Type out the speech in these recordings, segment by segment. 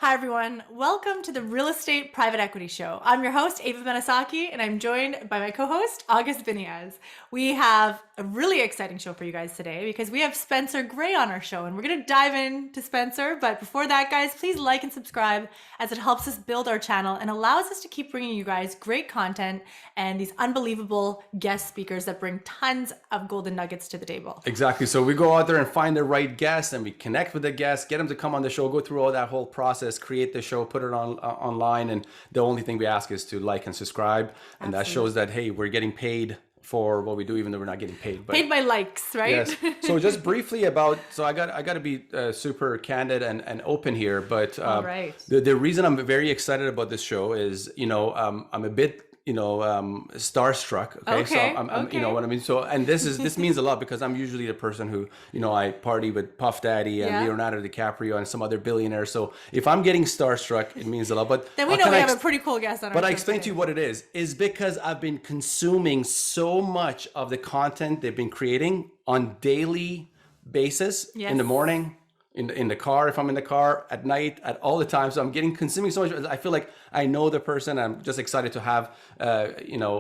Hi, everyone. Welcome to the Real Estate Private Equity Show. I'm your host, Ava Benesocky, and I'm joined by my co-host, August Biniaz. We have a really exciting show for you guys today because we have Spencer Gray on our show, and we're going to dive into Spencer. But before that, guys, please like and subscribe as it helps us build our channel and allows us to keep bringing you guys great content and these unbelievable guest speakers that bring tons of golden nuggets to the table. Exactly. So we go out there and find the right guest, and we connect with the guest, get them to come on the show, go through all that whole process, create the show, put it on online, and the only thing we ask is to like and subscribe, and that shows that hey, we're getting paid for what we do, even though we're not getting paid. But paid by likes, right? Yes. So just briefly about, so I got to be super candid and open here, but All right. the reason I'm very excited about this show is, I'm a bit starstruck. Okay. So I'm you know what I mean? So, and this means a lot because I'm usually the person who, I party with Puff Daddy and Leonardo DiCaprio and some other billionaires. So if I'm getting starstruck, it means a lot. But then we know we have a pretty cool guest on our show. But I explain to you what it is because I've been consuming so much of the content they've been creating on daily basis in the morning, in the car, if I'm in the car, at night, at all the time. So I'm consuming so much. I feel like I know the person. I'm just excited to have,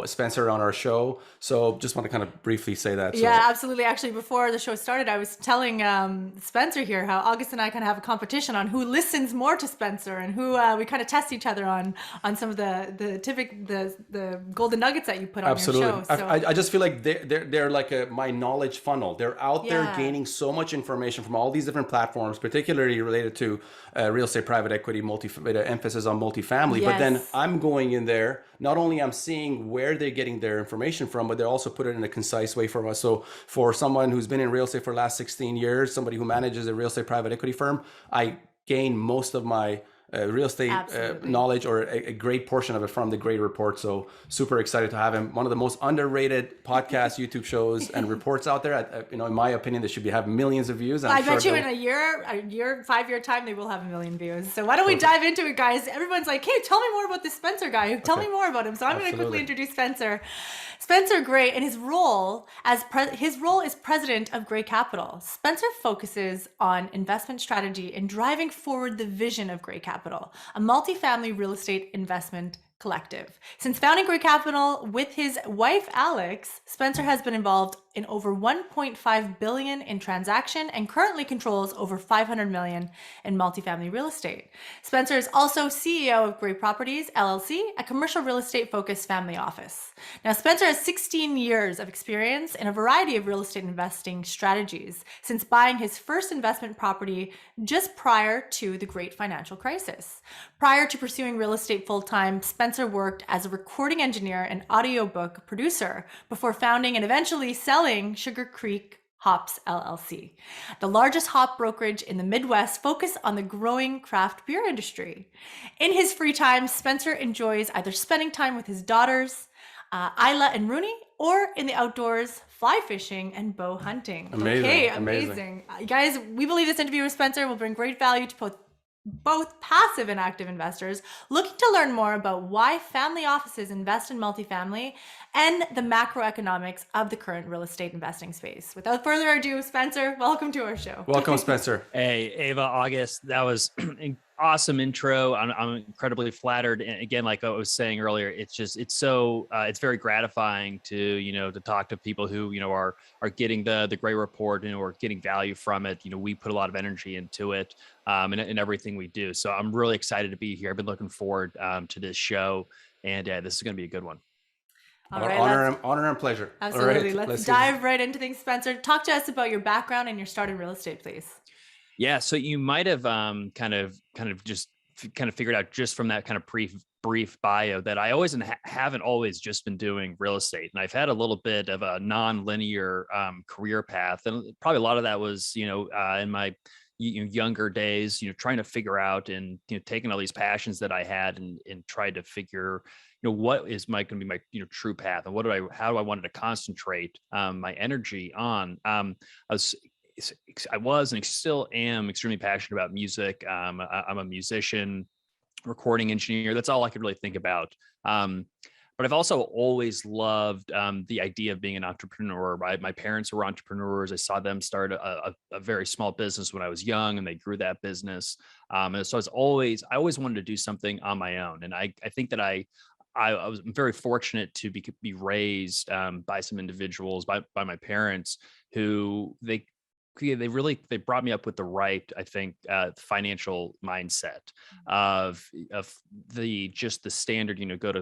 Spencer on our show. So just want to kind of briefly say that. So. Yeah, absolutely. Actually, before the show started, I was telling Spencer here how August and I kind of have a competition on who listens more to Spencer and who we kind of test each other on some of the golden nuggets that you put on your show. So. I just feel like they're like my knowledge funnel. They're out there gaining so much information from all these different platforms, particularly related to real estate, private equity, emphasis on multifamily. But then I'm going in there, not only I'm seeing where they're getting their information from, but they also put it in a concise way for us. So for someone who's been in real estate for the last 16 years, somebody who manages a real estate private equity firm, I gain most of my real estate knowledge, or a great portion of it, from the Gray Report. So super excited to have him. One of the most underrated podcasts, YouTube shows, and reports out there. In my opinion, they should have millions of views. I bet you in a year, 5-year time, they will have 1 million views. So why don't we dive into it, guys? Everyone's like, hey, tell me more about this Spencer guy. Tell me more about him. So I'm going to quickly introduce Spencer. Spencer Gray, and his role as president of Gray Capital. Spencer focuses on investment strategy and driving forward the vision of Gray Capital, a multifamily real estate investment collective. Since founding Gray Capital with his wife, Alex, Spencer has been involved in over 1.5 billion in transaction and currently controls over 500 million in multifamily real estate. Spencer is also CEO of Gray Properties, LLC, a commercial real estate focused family office. Now, Spencer has 16 years of experience in a variety of real estate investing strategies since buying his first investment property just prior to the great financial crisis. Prior to pursuing real estate full-time, Spencer worked as a recording engineer and audiobook producer before founding and eventually selling Sugar Creek Hops LLC, the largest hop brokerage in the Midwest focused on the growing craft beer industry. In his free time, Spencer enjoys either spending time with his daughters, Isla and Rooney, or in the outdoors, fly fishing and bow hunting. Amazing. Guys, we believe this interview with Spencer will bring great value to both passive and active investors looking to learn more about why family offices invest in multifamily and the macroeconomics of the current real estate investing space. Without further ado, Spencer, welcome to our show. Welcome, Spencer. Hey, Ava, August, that was an awesome intro. I'm incredibly flattered. And again, like I was saying earlier, it's very gratifying to talk to people who, are getting the Gray Report, or getting value from it. We put a lot of energy into it, in everything we do. So I'm really excited to be here. I've been looking forward to this show, and this is going to be a good one. All right, honor and pleasure. Absolutely. All right, let's dive right into things, Spencer. Talk to us about your background and your start in real estate, please. Yeah, so you might have kind of figured out just from that kind of brief bio that I haven't always just been doing real estate, and I've had a little bit of a non-linear career path, and probably a lot of that was in my younger days, trying to figure out and taking all these passions that I had and tried to figure what is going to be my true path, and how do I wanted to concentrate my energy on. I was and still am extremely passionate about music. I'm a musician, recording engineer. That's all I could really think about. But I've also always loved the idea of being an entrepreneur. My parents were entrepreneurs. I saw them start a very small business when I was young, and they grew that business. And so I always wanted to do something on my own. And I think that I was very fortunate to be raised by some individuals, by my parents, who they brought me up with the right, I think, financial mindset of the standard, go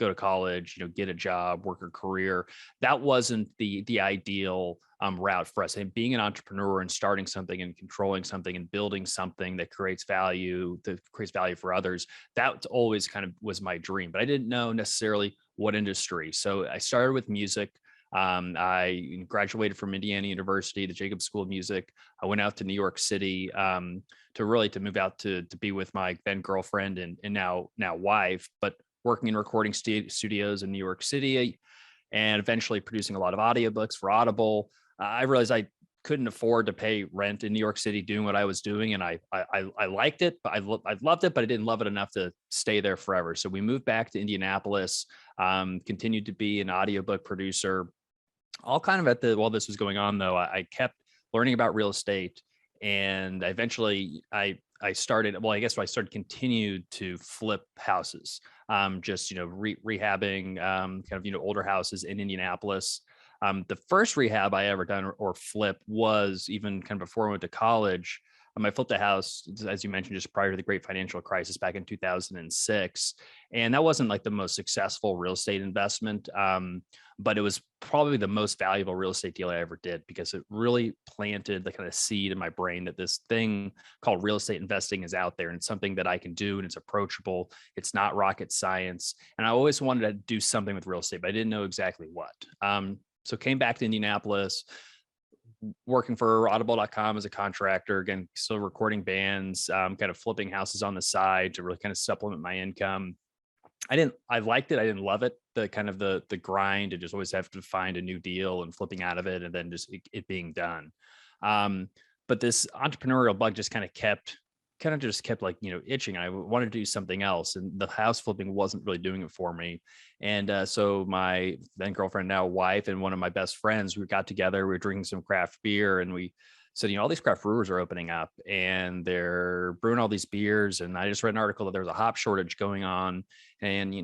to college, get a job, work a career. That wasn't the ideal route for us. And being an entrepreneur and starting something and controlling something and building something that creates value for others, that always kind of was my dream. But I didn't know necessarily what industry. So I started with music. I graduated from Indiana University, the Jacobs School of Music. I went out to New York City to move out to be with my then girlfriend and now wife, but working in recording studios in New York City, and eventually producing a lot of audiobooks for Audible. I realized I couldn't afford to pay rent in New York City doing what I was doing, and I liked it, but I loved it, but I didn't love it enough to stay there forever. So we moved back to Indianapolis, continued to be an audiobook producer. All kind of while this was going on, though, I kept learning about real estate, and eventually I continued to flip houses, rehabbing older houses in Indianapolis. The first rehab I ever done or flip was even kind of before I went to college. I flipped a house, as you mentioned, just prior to the great financial crisis back in 2006. And that wasn't like the most successful real estate investment, but it was probably the most valuable real estate deal I ever did, because it really planted the kind of seed in my brain that this thing called real estate investing is out there, and it's something that I can do, and it's approachable. It's not rocket science. And I always wanted to do something with real estate, but I didn't know exactly what. So came back to Indianapolis, working for audible.com as a contractor, again, still recording bands, kind of flipping houses on the side to really kind of supplement my income. I liked it. I didn't love it. The grind to just always have to find a new deal and flipping out of it, and then just it being done. But this entrepreneurial bug just kind of kept like, itching. I wanted to do something else, and the house flipping wasn't really doing it for me. And so my then girlfriend, now wife, and one of my best friends, we got together, we were drinking some craft beer, and we said, all these craft brewers are opening up and they're brewing all these beers. And I just read an article that there was a hop shortage going on. And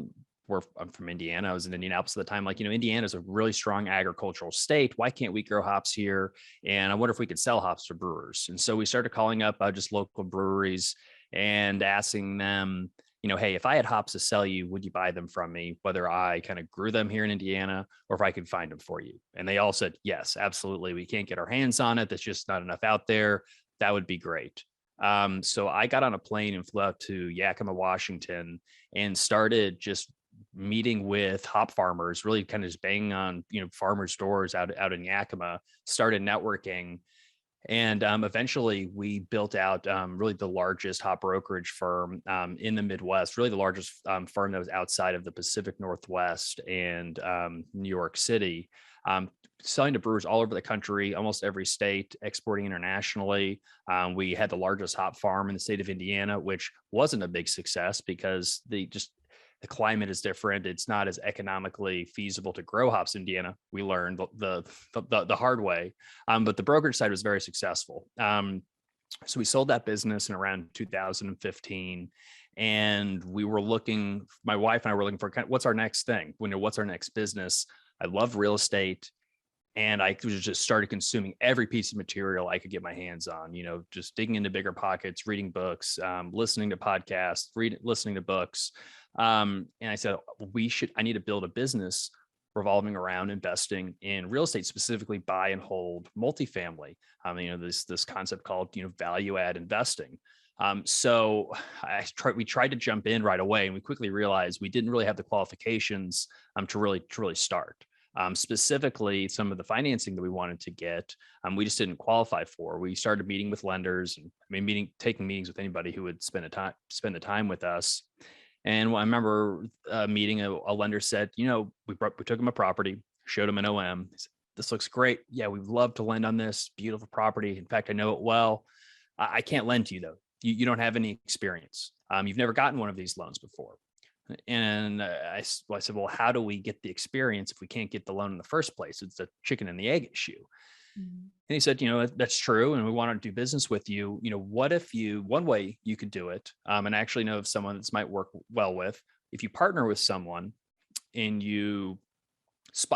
I'm from Indiana. I was in Indianapolis at the time. Like, Indiana is a really strong agricultural state. Why can't we grow hops here? And I wonder if we could sell hops to brewers. And so we started calling up just local breweries and asking them, hey, if I had hops to sell you, would you buy them from me? Whether I kind of grew them here in Indiana or if I could find them for you. And they all said, yes, absolutely. We can't get our hands on it. There's just not enough out there. That would be great. So I got on a plane and flew out to Yakima, Washington, and started just meeting with hop farmers, really kind of just banging on, farmers' doors out in Yakima, started networking. And eventually we built out really the largest hop brokerage firm in the Midwest, really the largest firm that was outside of the Pacific Northwest and New York City, selling to brewers all over the country, almost every state, exporting internationally. We had the largest hop farm in the state of Indiana, which wasn't a big success because the climate is different. It's not as economically feasible to grow hops in Indiana. We learned the hard way, but the brokerage side was very successful. So we sold that business in around 2015, and my wife and I were looking for what's our next thing? What's our next business? I love real estate. And I just started consuming every piece of material I could get my hands on, just digging into bigger pockets, reading books, listening to podcasts, listening to books. And I said, I need to build a business revolving around investing in real estate, specifically buy and hold multifamily. This concept called, value add investing. So we tried to jump in right away, and we quickly realized we didn't really have the qualifications to really start. Specifically, some of the financing that we wanted to get, we just didn't qualify for. We started meeting with lenders, and taking meetings with anybody who would spend the time with us. And I remember meeting a lender said, we took him a property, showed him an OM. He said, this looks great. Yeah, we'd love to lend on this beautiful property. In fact, I know it well. I can't lend to you though. You don't have any experience. You've never gotten one of these loans before. And I said, well, how do we get the experience if we can't get the loan in the first place? It's a chicken and the egg issue. Mhm. And he said, that's true. And we want to do business with you. What if one way you could do it, and I actually know of someone this might work well with, if you partner with someone and you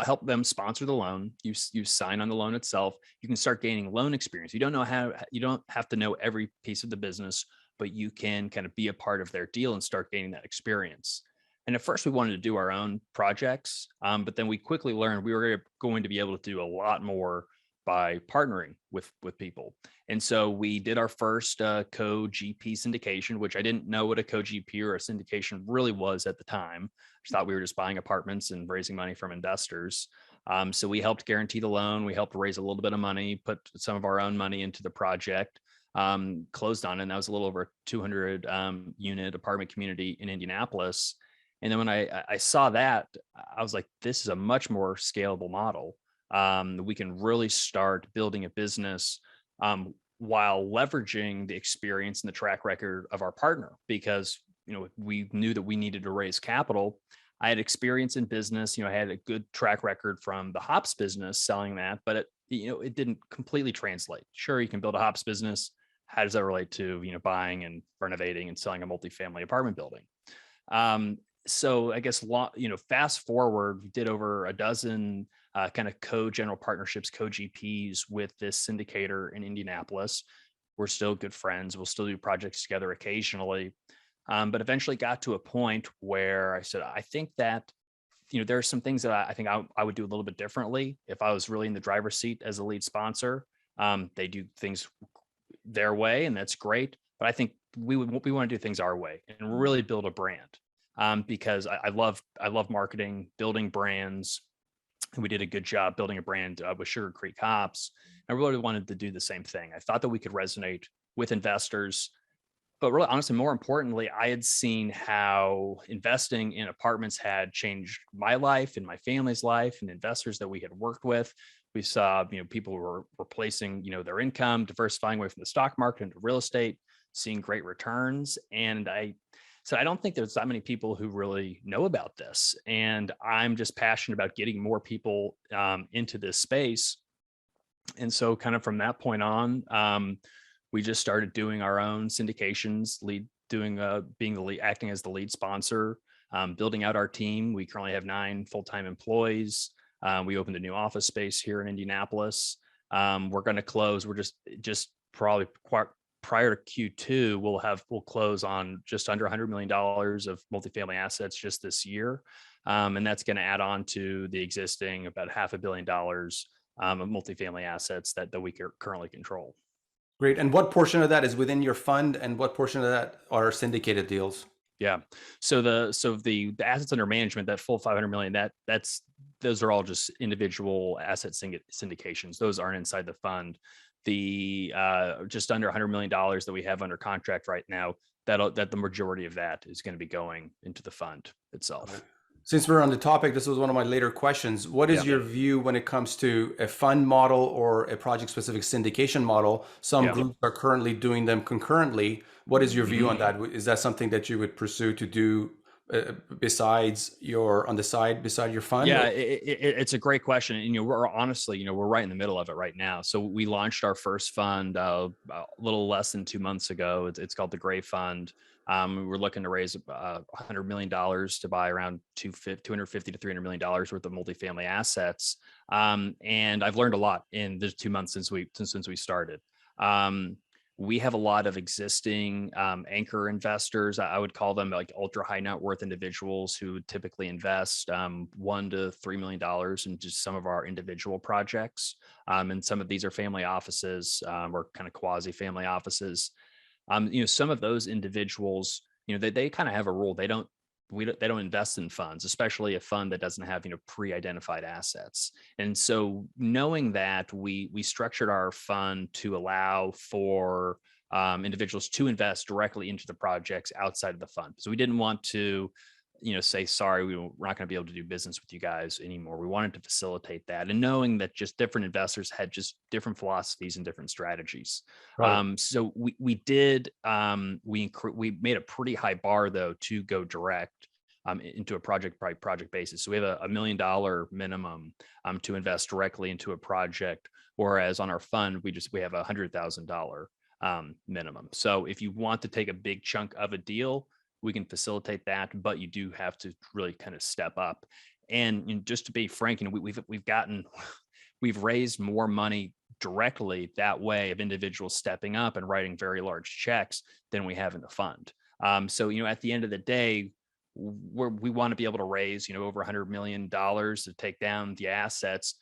help them sponsor the loan, you sign on the loan itself, you can start gaining loan experience. You don't have to know every piece of the business, but you can kind of be a part of their deal and start gaining that experience. And at first we wanted to do our own projects, but then we quickly learned we were going to be able to do a lot more by partnering with people. And so we did our first co-GP syndication, which I didn't know what a co-GP or a syndication really was at the time. I just thought we were just buying apartments and raising money from investors. So we helped guarantee the loan. We helped raise a little bit of money, put some of our own money into the project, closed on it. And that was a little over 200 unit apartment community in Indianapolis. And then when I saw that, I was like, this is a much more scalable model. We can really start building a business while leveraging the experience and the track record of our partner, because we knew that we needed to raise capital. I had experience in business. I had a good track record from the hops business selling that, but it didn't completely translate. Sure, you can build a hops business. How does that relate to buying and renovating and selling a multifamily apartment building? So I guess fast forward, we did over a dozen kind of co-general partnerships, co-GPs with this syndicator in Indianapolis. We're still good friends. We'll still do projects together occasionally. But eventually got to a point where I said, I think that, there are some things that I think I would do a little bit differently if I was really in the driver's seat as a lead sponsor. They do things their way, and that's great. But I think we want to do things our way and really build a brand. Because I love marketing, building brands. We did a good job building a brand with Sugar Creek Hops. I really wanted to do the same thing. I thought that we could resonate with investors, but really, honestly, more importantly, I had seen how investing in apartments had changed my life and my family's life, and investors that we had worked with. We saw, people were replacing, their income, diversifying away from the stock market into real estate, seeing great returns. And so I don't think there's that many people who really know about this. And I'm just passionate about getting more people into this space. And so kind of from that point on, we just started doing our own syndications, being the lead, acting as the lead sponsor, building out our team. We currently have 9 full-time employees. We opened a new office space here in Indianapolis. We're going to close. We're just probably prior to Q2, we'll close on just under $100 million of multifamily assets just this year. And that's going to add on to the existing about $500 million of multifamily assets that we currently control. Great. And what portion of that is within your fund, and what portion of that are syndicated deals? Yeah. So the assets under management, that full 500 million, those are all just individual asset syndications. Those aren't inside the fund. The just under $100 million that we have under contract right now, that the majority of that is going to be going into the fund itself. Okay. Since we're on the topic, this was one of my later questions. What is your view when it comes to a fund model or a project-specific syndication model? Some groups are currently doing them concurrently. What is your view on that? Is that something that you would pursue to do beside your fund? Yeah, it's a great question. And we're honestly, we're right in the middle of it right now. So we launched our first fund a little less than 2 months ago. It's called the Gray Fund. We're looking to raise $100 million to buy around $250 to $300 million worth of multifamily assets. And I've learned a lot in the 2 months since we started. We have a lot of existing anchor investors. I would call them like ultra high net worth individuals who typically invest $1 to $3 million in just some of our individual projects. And some of these are family offices or kind of quasi family offices. Some of those individuals, they kind of have a rule. They don't invest in funds, especially a fund that doesn't have, pre-identified assets. And so knowing that, we structured our fund to allow for individuals to invest directly into the projects outside of the fund. So we didn't want to, say, sorry, we're not going to be able to do business with you guys anymore. We wanted to facilitate that. And knowing that just different investors had just different philosophies and different strategies. Right. So we made a pretty high bar though to go direct. into a project by project basis. So we have a $1 million minimum to invest directly into a project, whereas on our fund we have $100,000 minimum. So if you want to take a big chunk of a deal, we can facilitate that, but you do have to really kind of step up. And just to be frank, we've raised more money directly that way of individuals stepping up and writing very large checks than we have in the fund. So at the end of the day, we want to be able to raise over $100 million to take down the assets,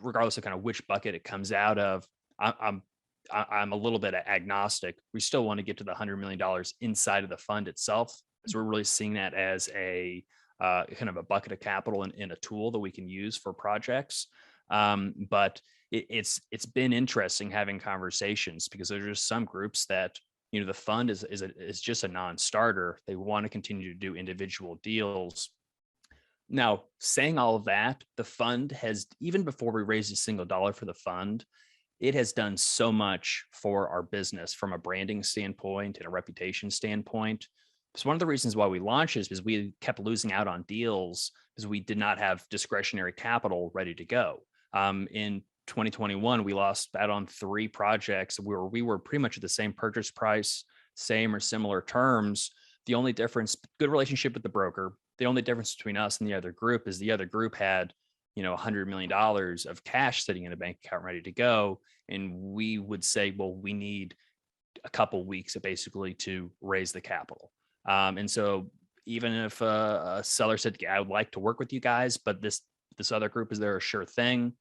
regardless of kind of which bucket it comes out of. I'm a little bit agnostic. We still want to get to the $100 million inside of the fund itself, because we're really seeing that as a kind of a bucket of capital and a tool that we can use for projects. But it's been interesting having conversations, because there's just some groups that the fund is just a non-starter. They want to continue to do individual deals. Now, saying all of that, the fund has, even before we raised a single dollar for the fund, it has done so much for our business from a branding standpoint and a reputation standpoint. So one of the reasons why we launched is because we kept losing out on deals because we did not have discretionary capital ready to go. In 2021, we lost out on 3 projects where we were pretty much at the same purchase price, same or similar terms. The only difference, good relationship with the broker. The only difference between us and the other group is the other group had $100 million of cash sitting in a bank account ready to go. And we would say, well, we need a couple weeks basically to raise the capital. And so even if a seller said, I would like to work with you guys, but this other group is there a sure thing,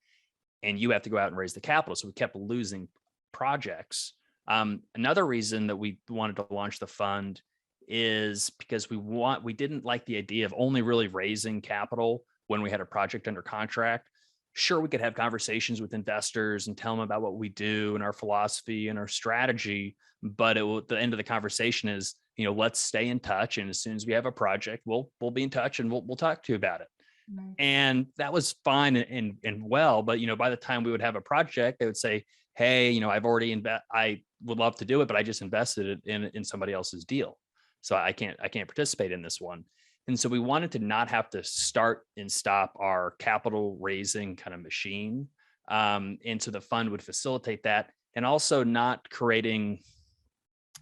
and you have to go out and raise the capital. So we kept losing projects. Another reason that we wanted to launch the fund is because we didn't like the idea of only really raising capital when we had a project under contract. Sure, we could have conversations with investors and tell them about what we do and our philosophy and our strategy, but the end of the conversation is, let's stay in touch. And as soon as we have a project, we'll be in touch and we'll talk to you about it. Right. And that was fine and well, but by the time we would have a project, they would say, hey, I would love to do it, but I just invested it in somebody else's deal. So I can't participate in this one. And so we wanted to not have to start and stop our capital raising kind of machine. And so the fund would facilitate that, and also not creating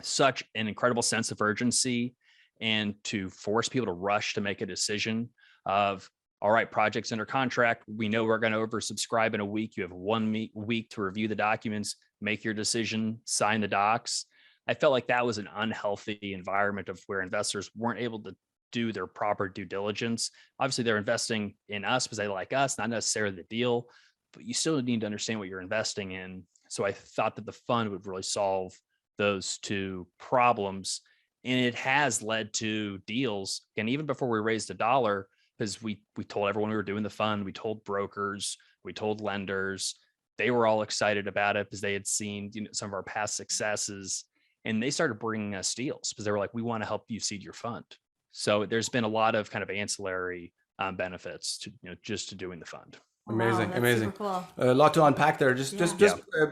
such an incredible sense of urgency and to force people to rush to make a decision of, all right, project's under contract. We know we're going to oversubscribe in a week. You have 1 week to review the documents, make your decision, sign the docs. I felt like that was an unhealthy environment of where investors weren't able to do their proper due diligence. Obviously, they're investing in us because they like us, not necessarily the deal, but you still need to understand what you're investing in. So I thought that the fund would really solve those 2 problems. And it has led to deals. And even before we raised a dollar, because we told everyone we were doing the fund, we told brokers, we told lenders, they were all excited about it because they had seen some of our past successes, and they started bringing us deals because they were like, we want to help you seed your fund. So there's been a lot of kind of ancillary benefits to just to doing the fund. Amazing, wow, amazing. Cool. A lot to unpack there. Just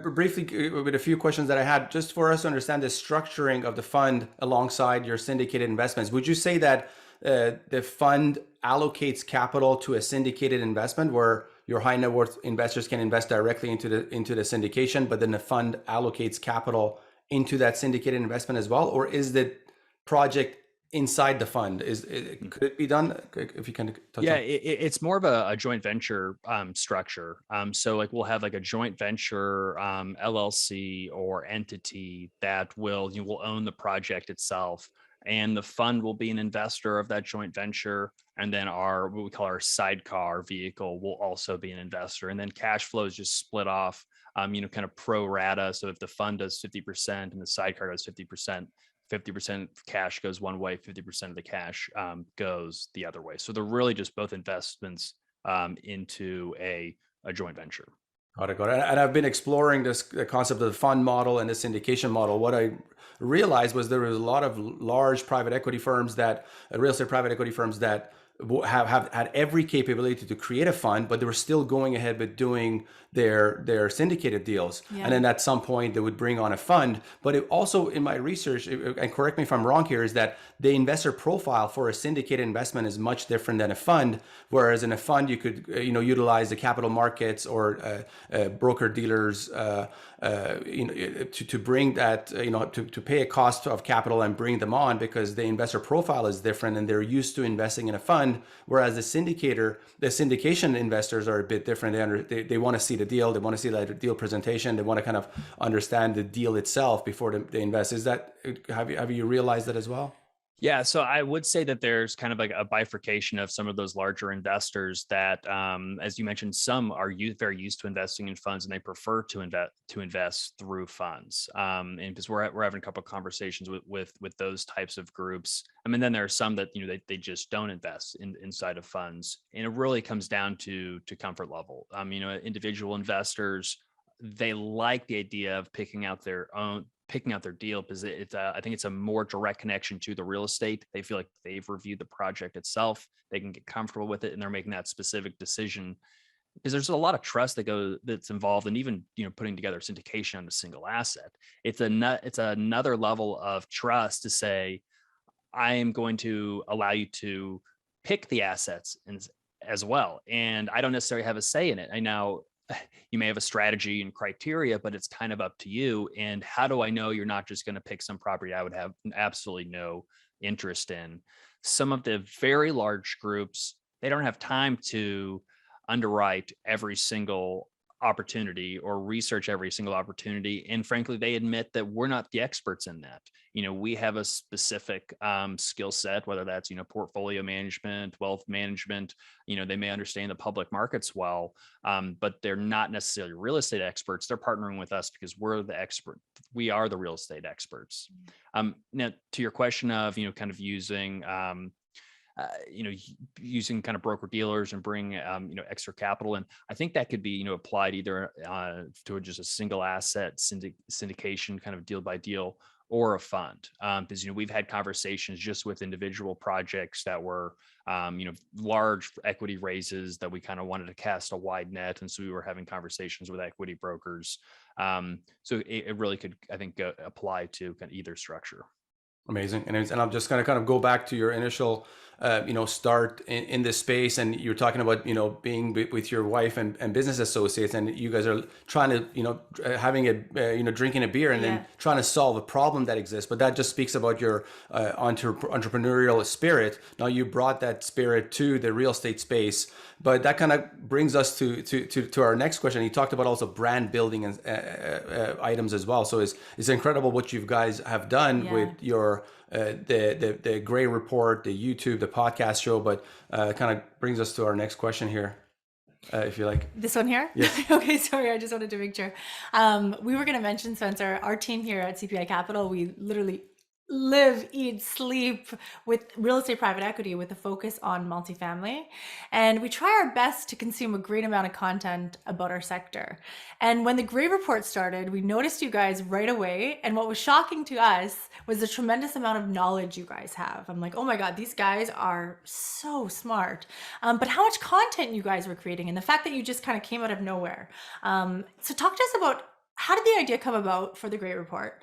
briefly with a few questions that I had, just for us to understand the structuring of the fund alongside your syndicated investments. Would you say that the fund allocates capital to a syndicated investment where your high net worth investors can invest directly into the syndication, but then the fund allocates capital into that syndicated investment as well? Or is the project inside the fund? Could it be done? If you can touch on. It's more of a joint venture structure. So like we'll have like a joint venture LLC or entity that will own the project itself, and the fund will be an investor of that joint venture. And then what we call our sidecar vehicle will also be an investor. And then cash flow is just split off, kind of pro rata. So if the fund does 50% and the sidecar does 50%, 50% cash goes one way, 50% of the cash goes the other way. So they're really just both investments into a joint venture. Got it. And I've been exploring the concept of the fund model and the syndication model. What I realized was there was a lot of large private equity firms real estate private equity firms that have had every capability to create a fund, but they were still going ahead with doing their syndicated deals. Yeah. And then at some point they would bring on a fund. But it also, in my research, and correct me if I'm wrong here, is that the investor profile for a syndicated investment is much different than a fund. Whereas in a fund, you could utilize the capital markets or broker dealers to bring that to pay a cost of capital and bring them on, because the investor profile is different and they're used to investing in a fund. Whereas the syndication investors are a bit different. They want to see the deal, they want to see the deal presentation, they want to kind of understand the deal itself before they invest. Is that, have you realized that as well? Yeah, so I would say that there's kind of like a bifurcation of some of those larger investors that, as you mentioned, some are very used to investing in funds and they prefer to invest through funds. And because we're having a couple of conversations with those types of groups. I mean, then there are some that they just don't invest inside of funds, and it really comes down to comfort level. Individual investors, they like the idea of picking out their deal because I think it's a more direct connection to the real estate. They feel like they've reviewed the project itself, they can get comfortable with it, and they're making that specific decision because there's a lot of trust that's involved in even putting together syndication on a single asset. It's another level of trust to say, I am going to allow you to pick the assets as well, and I don't necessarily have a say in it. I know you may have a strategy and criteria, but it's kind of up to you. And how do I know you're not just going to pick some property I would have absolutely no interest in? Some of the very large groups, they don't have time to underwrite every single opportunity or research every single opportunity. And frankly, they admit that we're not the experts in that. We have a specific skill set, whether that's, portfolio management, wealth management. They may understand the public markets well, but they're not necessarily real estate experts. They're partnering with us because we're the expert. We are the real estate experts. Now, to your question of, kind of using, using kind of broker dealers and bring, extra capital. And I think that could be, applied either to just a single asset syndication kind of deal by deal or a fund. Because, we've had conversations just with individual projects that were, large equity raises that we kind of wanted to cast a wide net. And so we were having conversations with equity brokers. So it really could, I think, apply to kind of either structure. Amazing. And I'm just going to kind of go back to your initial, start in this space. And you're talking about, being with your wife and business associates, and you guys are trying to, having drinking a beer and then trying to solve a problem that exists. But that just speaks about your entrepreneurial spirit. Now you brought that spirit to the real estate space, but that kind of brings us to our next question. You talked about also brand building and items as well. So it's incredible what you guys have done with your the Gray Report, the YouTube, the podcast show, but kind of brings us to our next question here. If you like. This one here? Yes. Okay, sorry, I just wanted to make sure. We were going to mention, Spencer, our team here at CPI Capital, we literally live, eat, sleep with real estate private equity with a focus on multifamily. And we try our best to consume a great amount of content about our sector. And when the Gray Report started, we noticed you guys right away. And what was shocking to us was the tremendous amount of knowledge you guys have. I'm like, oh my God, these guys are so smart. But how much content you guys were creating and the fact that you just kind of came out of nowhere. So talk to us about, how did the idea come about for the Gray Report?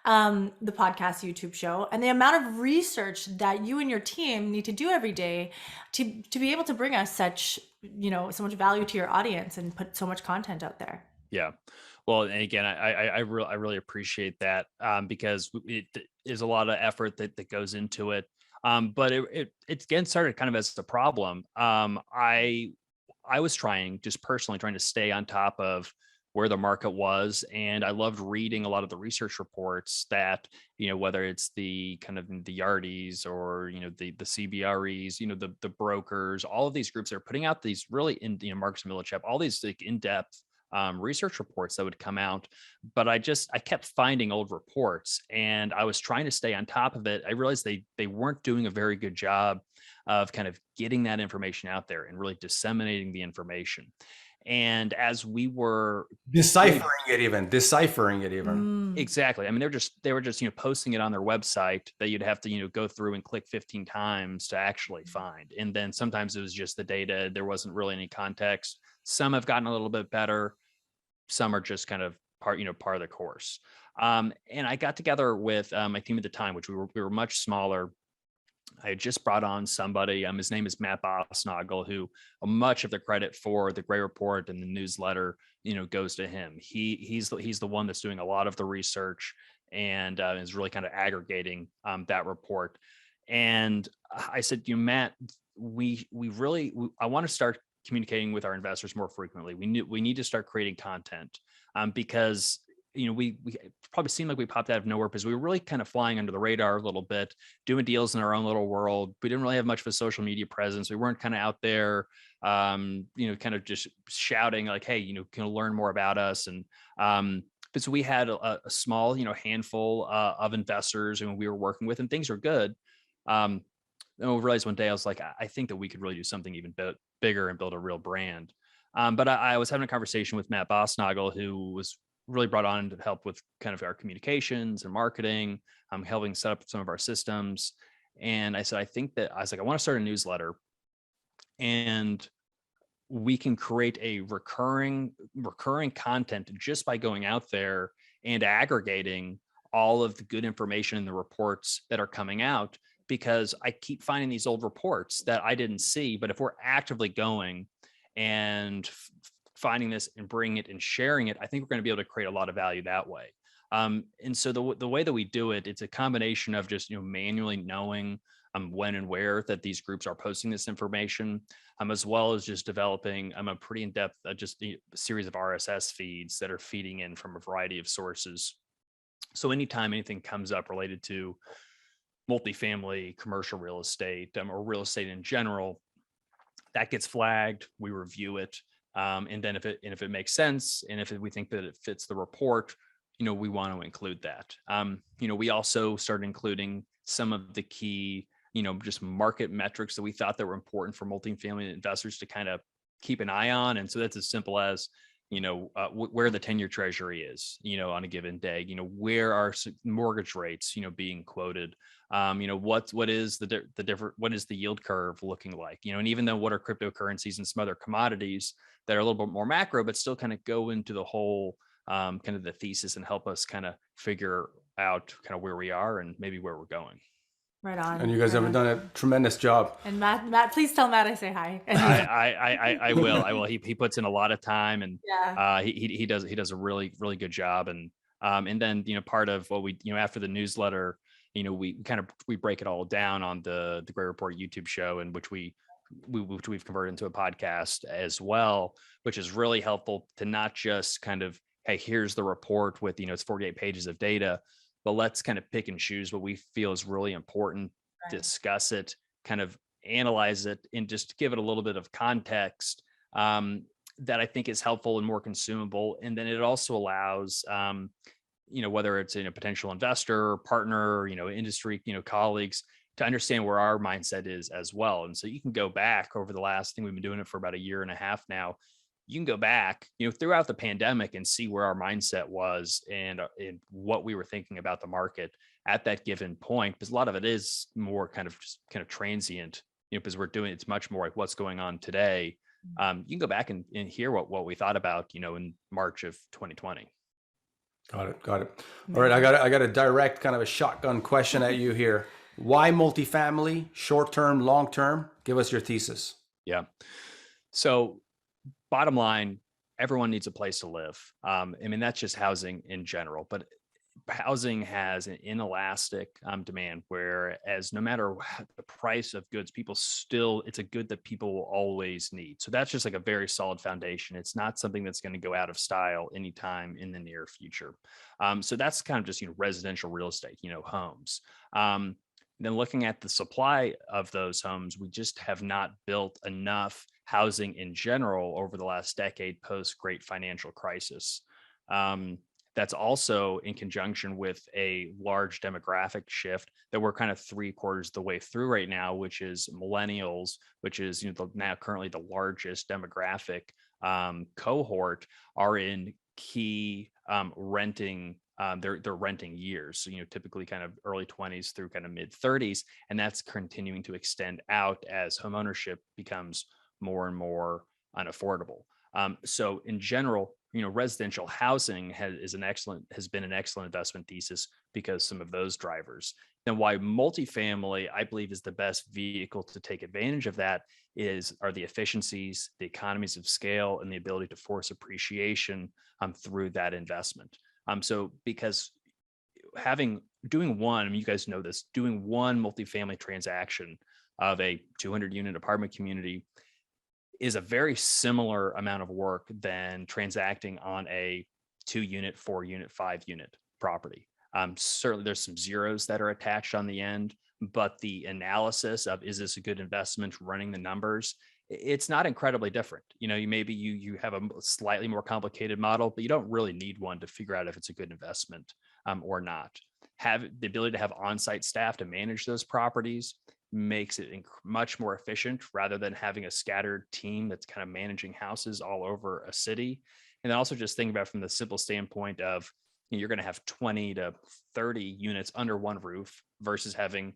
The podcast, YouTube show, and the amount of research that you and your team need to do every day to be able to bring us such, so much value to your audience and put so much content out there. Yeah. Well, and again, I really appreciate that because it is a lot of effort that goes into it. But it again started kind of as a problem. I was just personally trying to stay on top of where the market was. And I loved reading a lot of the research reports that, whether it's the kind of the Yardies or, the CBREs, the brokers, all of these groups that are putting out these really Marcus and Millichap, all these like in-depth research reports that would come out. But I kept finding old reports and I was trying to stay on top of it. I realized they weren't doing a very good job of kind of getting that information out there and really disseminating the information. And as we were Deciphering it even. exactly, I mean, they were just, posting it on their website that you'd have to, go through and click 15 times to actually find. And then sometimes it was just the data. There wasn't really any context. Some have gotten a little bit better. Some are just kind of part of the course. And I got together with my team at the time, which we were much smaller. I had just brought on somebody. His name is Matt Bosnagel, who much of the credit for the Gray Report and the newsletter, goes to him. He's the one that's doing a lot of the research and is really kind of aggregating that report. And I said, Matt, I want to start communicating with our investors more frequently. We need to start creating content because we probably seemed like we popped out of nowhere because we were really kind of flying under the radar a little bit, doing deals in our own little world. We didn't really have much of a social media presence. We weren't kind of out there, kind of just shouting like, hey, can you learn more about us? And but so we had a small, handful of investors who we were working with, and things were good. And we realized one day I was like, I think that we could really do something even bigger and build a real brand. But I was having a conversation with Matt Bosnagel, who was really brought on to help with kind of our communications and marketing, helping set up some of our systems. And I said, I want to start a newsletter, and we can create a recurring content just by going out there and aggregating all of the good information in the reports that are coming out, because I keep finding these old reports that I didn't see. But if we're actively going and finding this and bringing it and sharing it, I think we're going to be able to create a lot of value that way. And so the way that we do it, it's a combination of just manually knowing when and where that these groups are posting this information, as well as just developing a pretty in-depth just a series of RSS feeds that are feeding in from a variety of sources. So anytime anything comes up related to multifamily, commercial real estate, or real estate in general, that gets flagged, we review it. And then if it makes sense, and if we think that it fits the report, we want to include that. We also started including some of the key, just market metrics that we thought that were important for multifamily investors to kind of keep an eye on. And so that's as simple as, where the 10-year treasury is, on a given day, where are mortgage rates, being quoted, what is the yield curve looking like, and even though what are cryptocurrencies and some other commodities that are a little bit more macro, but still kind of go into the whole kind of the thesis and help us kind of figure out kind of where we are and maybe where we're going. Right on. And you guys have done a tremendous job. And Matt, please tell Matt I say hi. I will. He puts in a lot of time, and Yeah. He does a really good job. And then part of what we after the newsletter, we break it all down on the Gray Report YouTube show, and which we've converted into a podcast as well, which is really helpful to not just kind of, hey, here's the report with it's 48 pages of data, but let's kind of pick and choose what we feel is really important, Right. discuss it, kind of analyze it, and just give it a little bit of context that I think is helpful and more consumable. And then it also allows, whether it's a potential investor, partner, industry, colleagues, to understand where our mindset is as well. And so you can go back over the last thing, we've been doing it for about a year and a half now. You can go back, throughout the pandemic and see where our mindset was and what we were thinking about the market at that given point, because a lot of it is more kind of transient, because it's much more like what's going on today. You can go back and hear what we thought about, in March of 2020. Got it. All right. I got a direct kind of a shotgun question at you here. Why multifamily, short-term, long-term? Give us your thesis. Yeah. So bottom line, everyone needs a place to live. That's just housing in general, but housing has an inelastic demand, whereas no matter the price of goods, it's a good that people will always need. So that's just like a very solid foundation. It's not something that's going to go out of style anytime in the near future. So that's kind of just, residential real estate, homes. Then looking at the supply of those homes, we just have not built enough housing in general over the last decade post great financial crisis. That's also in conjunction with a large demographic shift that we're kind of 3/4 the way through right now, which is millennials, which is now currently the largest demographic cohort are in key renting. They're renting years, so typically kind of early 20s through kind of mid 30s, and that's continuing to extend out as homeownership becomes more and more unaffordable. So in general, residential housing has been an excellent investment thesis because some of those drivers. And why multifamily, I believe, is the best vehicle to take advantage of that are the efficiencies, the economies of scale, and the ability to force appreciation through that investment. So because doing one, I mean, you guys know this, doing one multifamily transaction of a 200 unit apartment community is a very similar amount of work than transacting on a 2 unit, 4 unit, 5 unit property. Certainly there's some zeros that are attached on the end, but the analysis of, is this a good investment, running the numbers, it's not incredibly different. You have a slightly more complicated model, but you don't really need one to figure out if it's a good investment or not. Have the ability to have on-site staff to manage those properties makes it much more efficient rather than having a scattered team that's kind of managing houses all over a city. And then also just think about from the simple standpoint of, you're going to have 20 to 30 units under one roof versus having,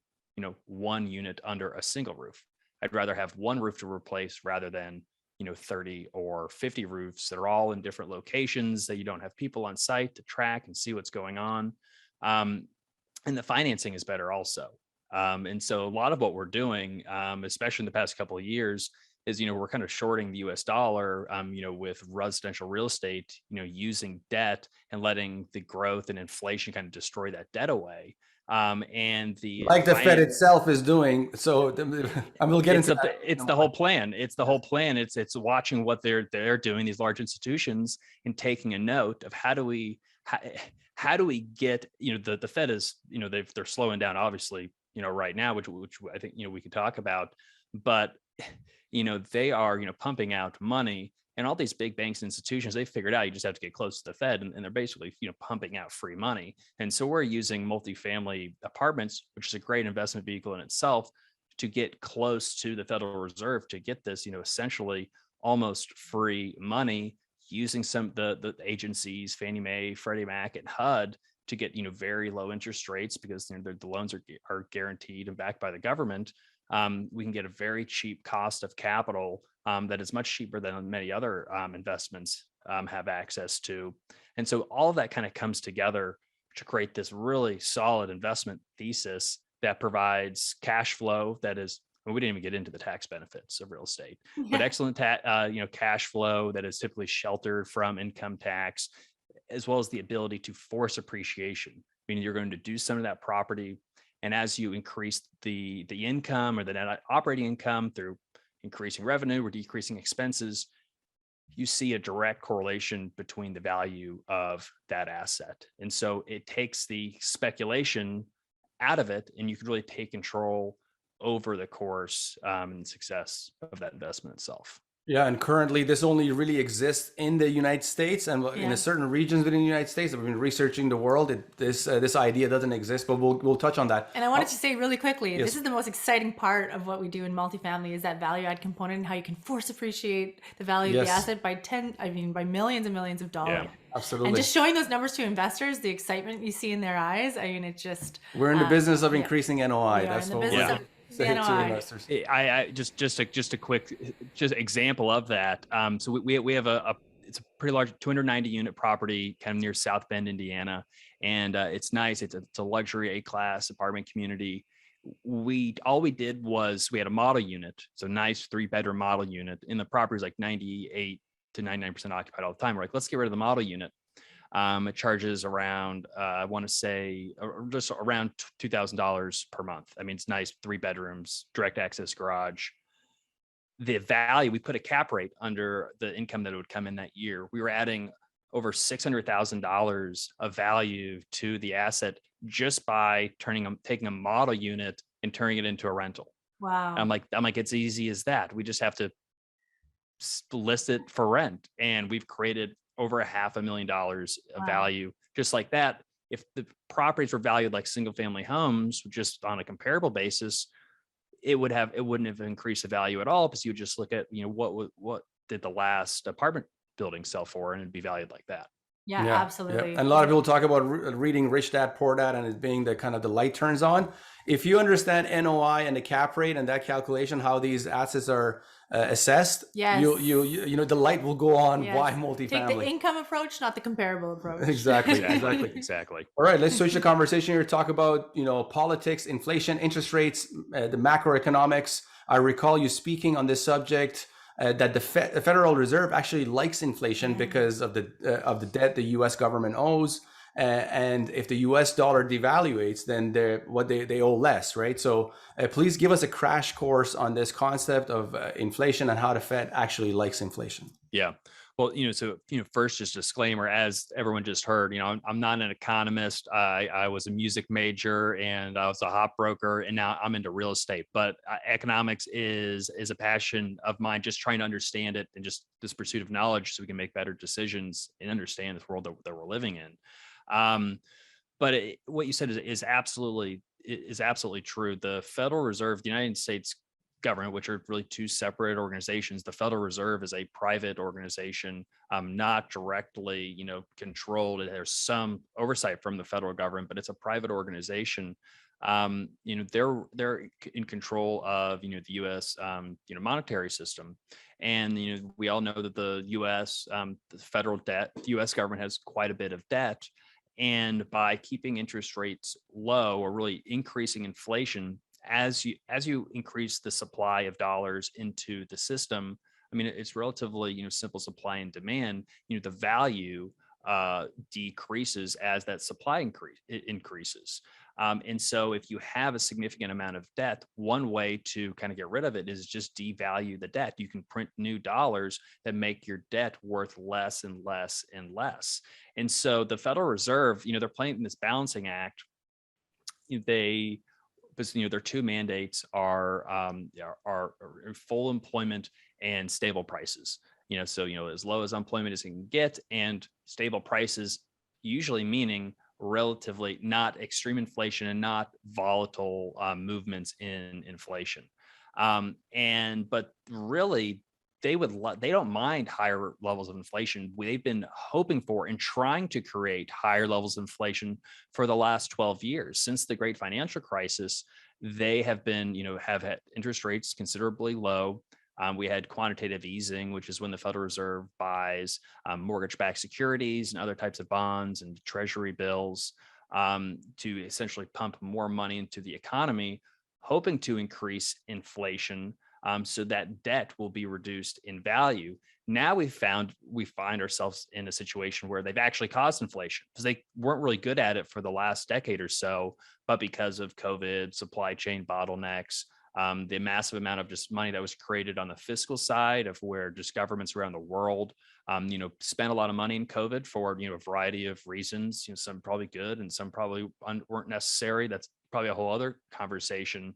1 unit under a single roof. I'd rather have one roof to replace rather than, 30 or 50 roofs that are all in different locations that you don't have people on site to track and see what's going on. And the financing is better also. And so a lot of what we're doing, especially in the past couple of years, is, we're kind of shorting the US dollar, with residential real estate, using debt and letting the growth and inflation kind of destroy that debt away. And the Fed itself is doing. So we'll get into that. It's the whole plan. It's the whole plan. It's watching what they're doing, these large institutions, and taking a note of how do we get, the Fed is, they're slowing down, obviously, right now, which I think, we could talk about, but they are, pumping out money, and all these big banks and institutions, they figured out you just have to get close to the Fed, and they're basically, pumping out free money. And so we're using multifamily apartments, which is a great investment vehicle in itself, to get close to the Federal Reserve to get this, essentially almost free money, using some the agencies, Fannie Mae, Freddie Mac, and HUD, to get very low interest rates because the loans are guaranteed and backed by the government. We can get a very cheap cost of capital that is much cheaper than many other investments have access to. And so all of that kind of comes together to create this really solid investment thesis that provides cash flow that is, we didn't even get into the tax benefits of real estate, but excellent cash flow that is typically sheltered from income tax, as well as the ability to force appreciation, meaning you're going to do some of that property. And as you increase the income or the net operating income through increasing revenue or decreasing expenses, you see a direct correlation between the value of that asset. And so it takes the speculation out of it, and you can really take control over the course and success of that investment itself. Yeah, and currently this only really exists in the United States and in a certain regions within the United States. I've been researching the world. This idea doesn't exist, but we'll touch on that. And I wanted to say really quickly, this is the most exciting part of what we do in multifamily, is that value add component, and how you can force appreciate the value of the asset by by millions and millions of dollars. Yeah, absolutely. And just showing those numbers to investors, the excitement you see in their eyes. I mean, it just we're in the business of increasing NOI. That's what we're investors. I just a quick example of that. So we have it's a pretty large 290 unit property kind of near South Bend, Indiana, and it's nice. It's a luxury A-class apartment community. All we did was we had a model unit, so nice 3-bedroom model unit, and the property is like 98 to 99% occupied all the time. We're like, let's get rid of the model unit. It charges around, I want to say, just around $2,000 per month. I mean, it's nice, 3 bedrooms, direct access garage. The value, we put a cap rate under the income that it would come in that year. We were adding over $600,000 of value to the asset just by taking a model unit and turning it into a rental. Wow. I'm like, it's easy as that. We just have to list it for rent, and we've created over $500,000 of value just like that. If the properties were valued like single family homes, just on a comparable basis, it wouldn't have increased the value at all, because you would just look at, what did the last apartment building sell for, and it'd be valued like that. Yeah, Yeah, yeah. absolutely. And a lot of people talk about reading Rich Dad Poor Dad and it being the kind of the light turns on. If you understand NOI and the cap rate and that calculation, how these assets are assessed, Yes. you know the light will go on. Yes. Why Take the multifamily? income approach, not the comparable approach. Exactly, Exactly. exactly. Exactly. All right, let's switch the conversation here. Talk about politics, inflation, interest rates, the macroeconomics. I recall you speaking on this subject that the Federal Reserve actually likes inflation because of the debt the U.S. government owes, and if the U.S. dollar devaluates, then they owe less, right? So please give us a crash course on this concept of inflation and how the Fed actually likes inflation. Yeah. Well, so, first, just disclaimer, as everyone just heard, I'm not an economist. I was a music major and I was a hop broker, and now I'm into real estate. But economics is a passion of mine, just trying to understand it and just this pursuit of knowledge so we can make better decisions and understand this world that we're living in. But what you said is absolutely true. The Federal Reserve, the United States government, which are really two separate organizations. The Federal Reserve is a private organization, not directly, controlled. There's some oversight from the federal government, but it's a private organization. They're in control of, the U.S. Monetary system, and we all know that the U.S. The federal debt, the U.S. government has quite a bit of debt. And by keeping interest rates low or really increasing inflation, as you increase the supply of dollars into the system, I mean, it's relatively, simple supply and demand, the value decreases as that supply increases. And so if you have a significant amount of debt, one way to kind of get rid of it is just devalue the debt. You can print new dollars that make your debt worth less and less and less. And so the Federal Reserve, they're playing this balancing act. Because their two mandates are full employment and stable prices. So as low as employment as you can get, and stable prices, usually meaning relatively not extreme inflation and not volatile movements in inflation. But really, they don't mind higher levels of inflation. They've been hoping for and trying to create higher levels of inflation for the last 12 years. Since the great financial crisis, they have been, have had interest rates considerably low. We had quantitative easing, which is when the Federal Reserve buys mortgage-backed securities and other types of bonds and treasury bills to essentially pump more money into the economy, hoping to increase inflation so that debt will be reduced in value. Now we find ourselves in a situation where they've actually caused inflation because they weren't really good at it for the last decade or so, but because of COVID, supply chain bottlenecks, the massive amount of just money that was created on the fiscal side of where just governments around the world, spent a lot of money in COVID for, a variety of reasons, some probably good and some probably weren't necessary. That's probably a whole other conversation.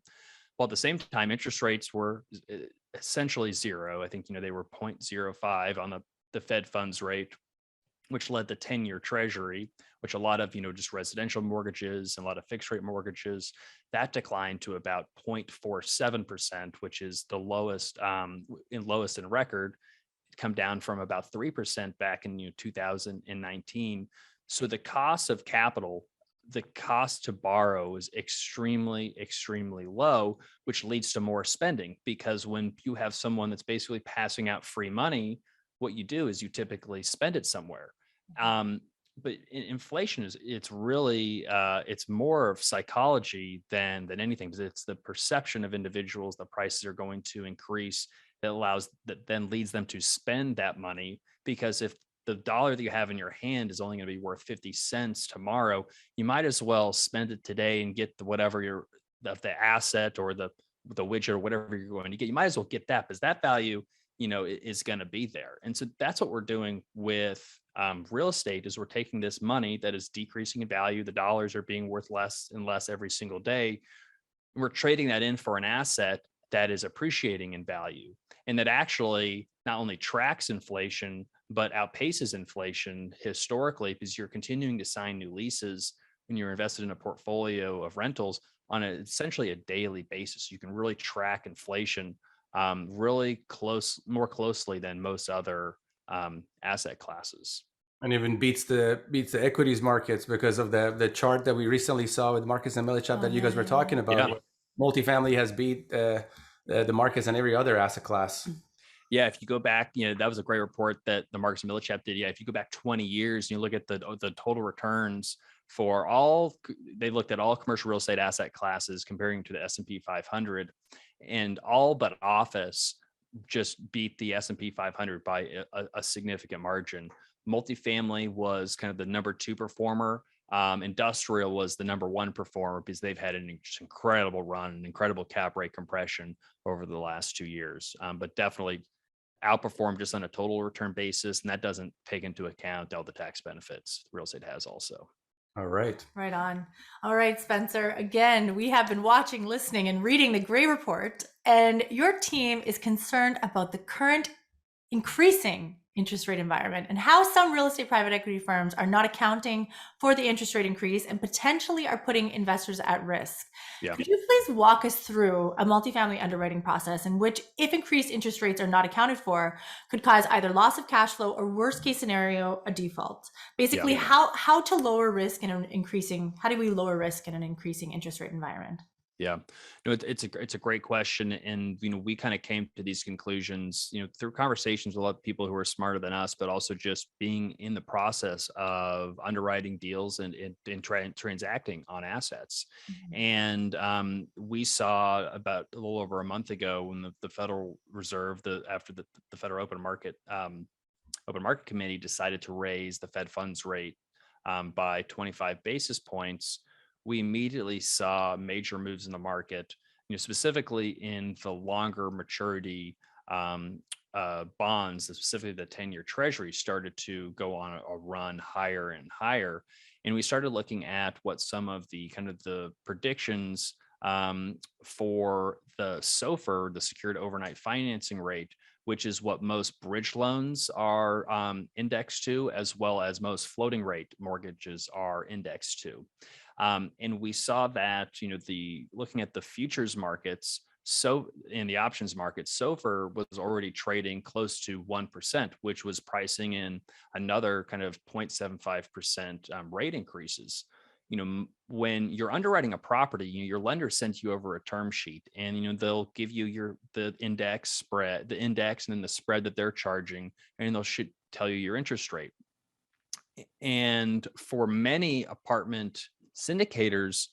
Well, at the same time, interest rates were essentially zero. I think, they were 0.05 on the Fed funds rate, which led the 10-year treasury, which a lot of, just residential mortgages and a lot of fixed rate mortgages, that declined to about 0.47%, which is the lowest in record, come down from about 3% back in 2019. So the cost of capital, the cost to borrow is extremely, extremely low, which leads to more spending, because when you have someone that's basically passing out free money, what you do is you typically spend it somewhere. But inflation it's really it's more of psychology than anything, because it's the perception of individuals the prices are going to increase that then leads them to spend that money. Because if the dollar that you have in your hand is only going to be worth 50 cents tomorrow, you might as well spend it today and get the asset or the widget or whatever you're going to get. You might as well get that, because that value is going to be there. And so that's what we're doing with real estate, is we're taking this money that is decreasing in value. The dollars are being worth less and less every single day. We're trading that in for an asset that is appreciating in value, and that actually not only tracks inflation, but outpaces inflation historically, because you're continuing to sign new leases when you're invested in a portfolio of rentals on essentially a daily basis. You can really track inflation really more closely than most other asset classes. And even beats the equities markets because of the chart that we recently saw with Marcus and Millichap that you guys were talking about. Yeah. Multifamily has beat the markets and every other asset class. Yeah, if you go back, that was a great report that the Marcus and Millichap did. Yeah, if you go back 20 years and you look at the total returns for they looked at all commercial real estate asset classes comparing to the S&P 500, and all but office just beat the S&P 500 by a significant margin. Multifamily was kind of the number 2 performer. Industrial was the number 1 performer because they've had an incredible run, an incredible cap rate compression over the last 2 years. But definitely outperform just on a total return basis. And that doesn't take into account all the tax benefits real estate has also. All right. Right on. All right, Spencer. Again, we have been watching, listening, and reading the Gray Report, and your team is concerned about the current increasing interest rate environment and how some real estate private equity firms are not accounting for the interest rate increase and potentially are putting investors at risk. Yeah. Could you please walk us through a multifamily underwriting process in which, if increased interest rates are not accounted for, could cause either loss of cash flow or worst case scenario, a default? Basically, how to lower risk in an increasing, how do we lower risk in an increasing interest rate environment? Yeah, no, it's a great question, and we kind of came to these conclusions, through conversations with a lot of people who are smarter than us, but also just being in the process of underwriting deals and transacting on assets. And we saw about a little over a month ago when the Federal Reserve, after the Federal Open Market Committee decided to raise the Fed funds rate by 25 basis points. We immediately saw major moves in the market, specifically in the longer maturity bonds, specifically the 10-year treasury started to go on a run higher and higher. And we started looking at what some of the kind of the predictions for the SOFR, the secured overnight financing rate, which is what most bridge loans are indexed to, as well as most floating rate mortgages are indexed to. And we saw that, looking at the futures markets, in the options market, SOFR was already trading close to 1%, which was pricing in another kind of 0.75% rate increases. When you're underwriting a property, your lender sends you over a term sheet, and they'll give you the index, and then the spread that they're charging, and they'll should tell you your interest rate. And for many apartment syndicators,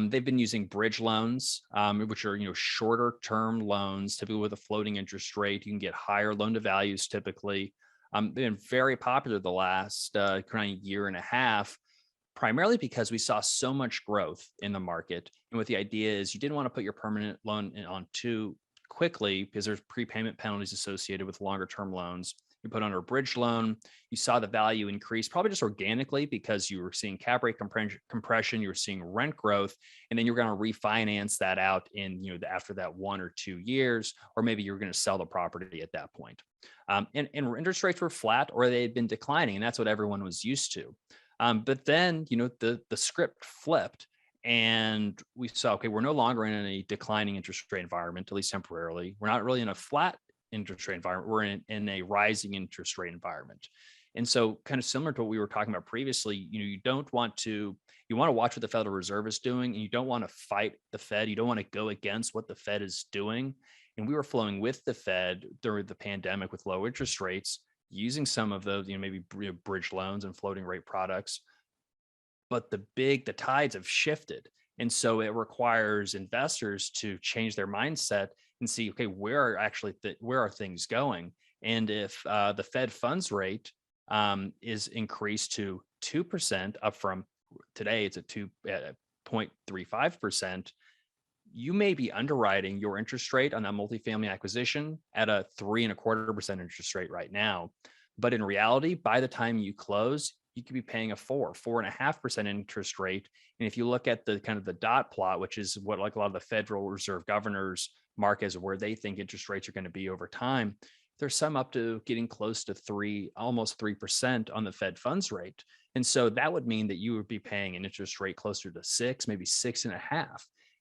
they've been using bridge loans, which are shorter term loans, typically with a floating interest rate. You can get higher loan to values typically. They've been very popular the last kind of year and a half, primarily because we saw so much growth in the market. And what the idea is, you didn't want to put your permanent loan on too quickly because there's prepayment penalties associated with longer term loans. You put under a bridge loan, you saw the value increase probably just organically because you were seeing cap rate compression, you were seeing rent growth, and then you're going to refinance that out in after that 1 or 2 years, or maybe you're going to sell the property at that point. And interest rates were flat or they had been declining, and that's what everyone was used to. But then the script flipped. And we saw, okay, we're no longer in a declining interest rate environment, at least temporarily. We're not really in a flat interest rate environment. We're in a rising interest rate environment. And so kind of similar to what we were talking about previously, you want to watch what the Federal Reserve is doing, and you don't want to fight the Fed. You don't want to go against what the Fed is doing. And we were flowing with the Fed during the pandemic with low interest rates, using some of those, maybe bridge loans and floating rate products. But the tides have shifted. And so it requires investors to change their mindset and see, okay, where are things going? And if the Fed funds rate is increased to 2%, up from today, it's at 2.35%, you may be underwriting your interest rate on that multifamily acquisition at a 3.25% interest rate right now. But in reality, by the time you close, you could be paying a 4.5% interest rate. And if you look at the kind of the dot plot, which is what like a lot of the Federal Reserve governors mark as where they think interest rates are going to be over time, there's some up to getting close to almost 3% on the Fed funds rate. And so that would mean that you would be paying an interest rate closer to 6, maybe 6.5.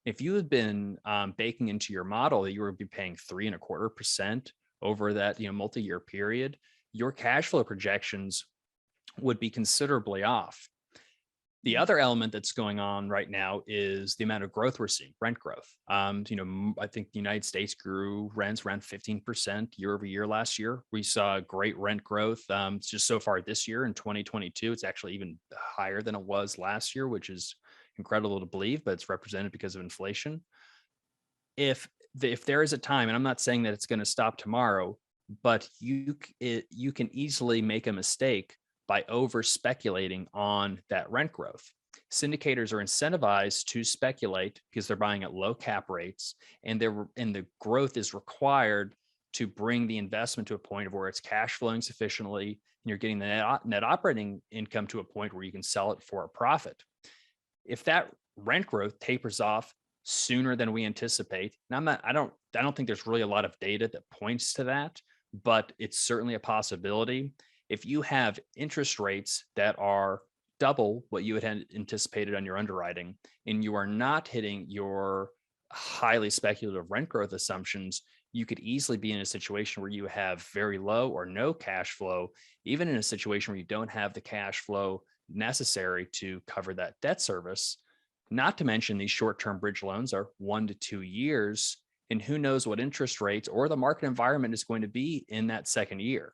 if you had been baking into your model that you would be paying 3.25% over that multi-year period, your cash flow projections would be considerably off. The other element that's going on right now is the amount of growth we're seeing, rent growth. I think the United States grew rents around 15% year over year last year. We saw great rent growth just so far this year in 2022. It's actually even higher than it was last year, which is incredible to believe, but it's represented because of inflation. If there is a time, and I'm not saying that it's going to stop tomorrow, but you can easily make a mistake by over speculating on that rent growth. Syndicators are incentivized to speculate because they're buying at low cap rates, and the growth is required to bring the investment to a point of where it's cash flowing sufficiently, and you're getting the net operating income to a point where you can sell it for a profit. If that rent growth tapers off sooner than we anticipate, and I don't think there's really a lot of data that points to that, but it's certainly a possibility. If you have interest rates that are double what you had anticipated on your underwriting, and you are not hitting your highly speculative rent growth assumptions, you could easily be in a situation where you have very low or no cash flow, even in a situation where you don't have the cash flow necessary to cover that debt service. Not to mention these short-term bridge loans are 1 to 2 years, and who knows what interest rates or the market environment is going to be in that second year.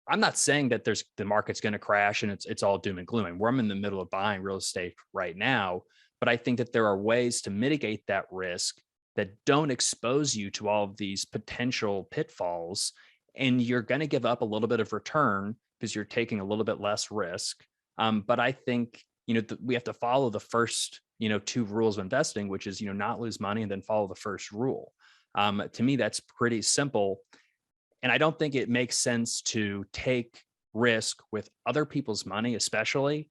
I'm not saying that the market's going to crash and it's all doom and gloom. I'm in the middle of buying real estate right now, but I think that there are ways to mitigate that risk that don't expose you to all of these potential pitfalls, and you're going to give up a little bit of return because you're taking a little bit less risk. But I think we have to follow the first 2 rules of investing, which is not lose money, and then follow the first rule. To me, that's pretty simple. And I don't think it makes sense to take risk with other people's money, especially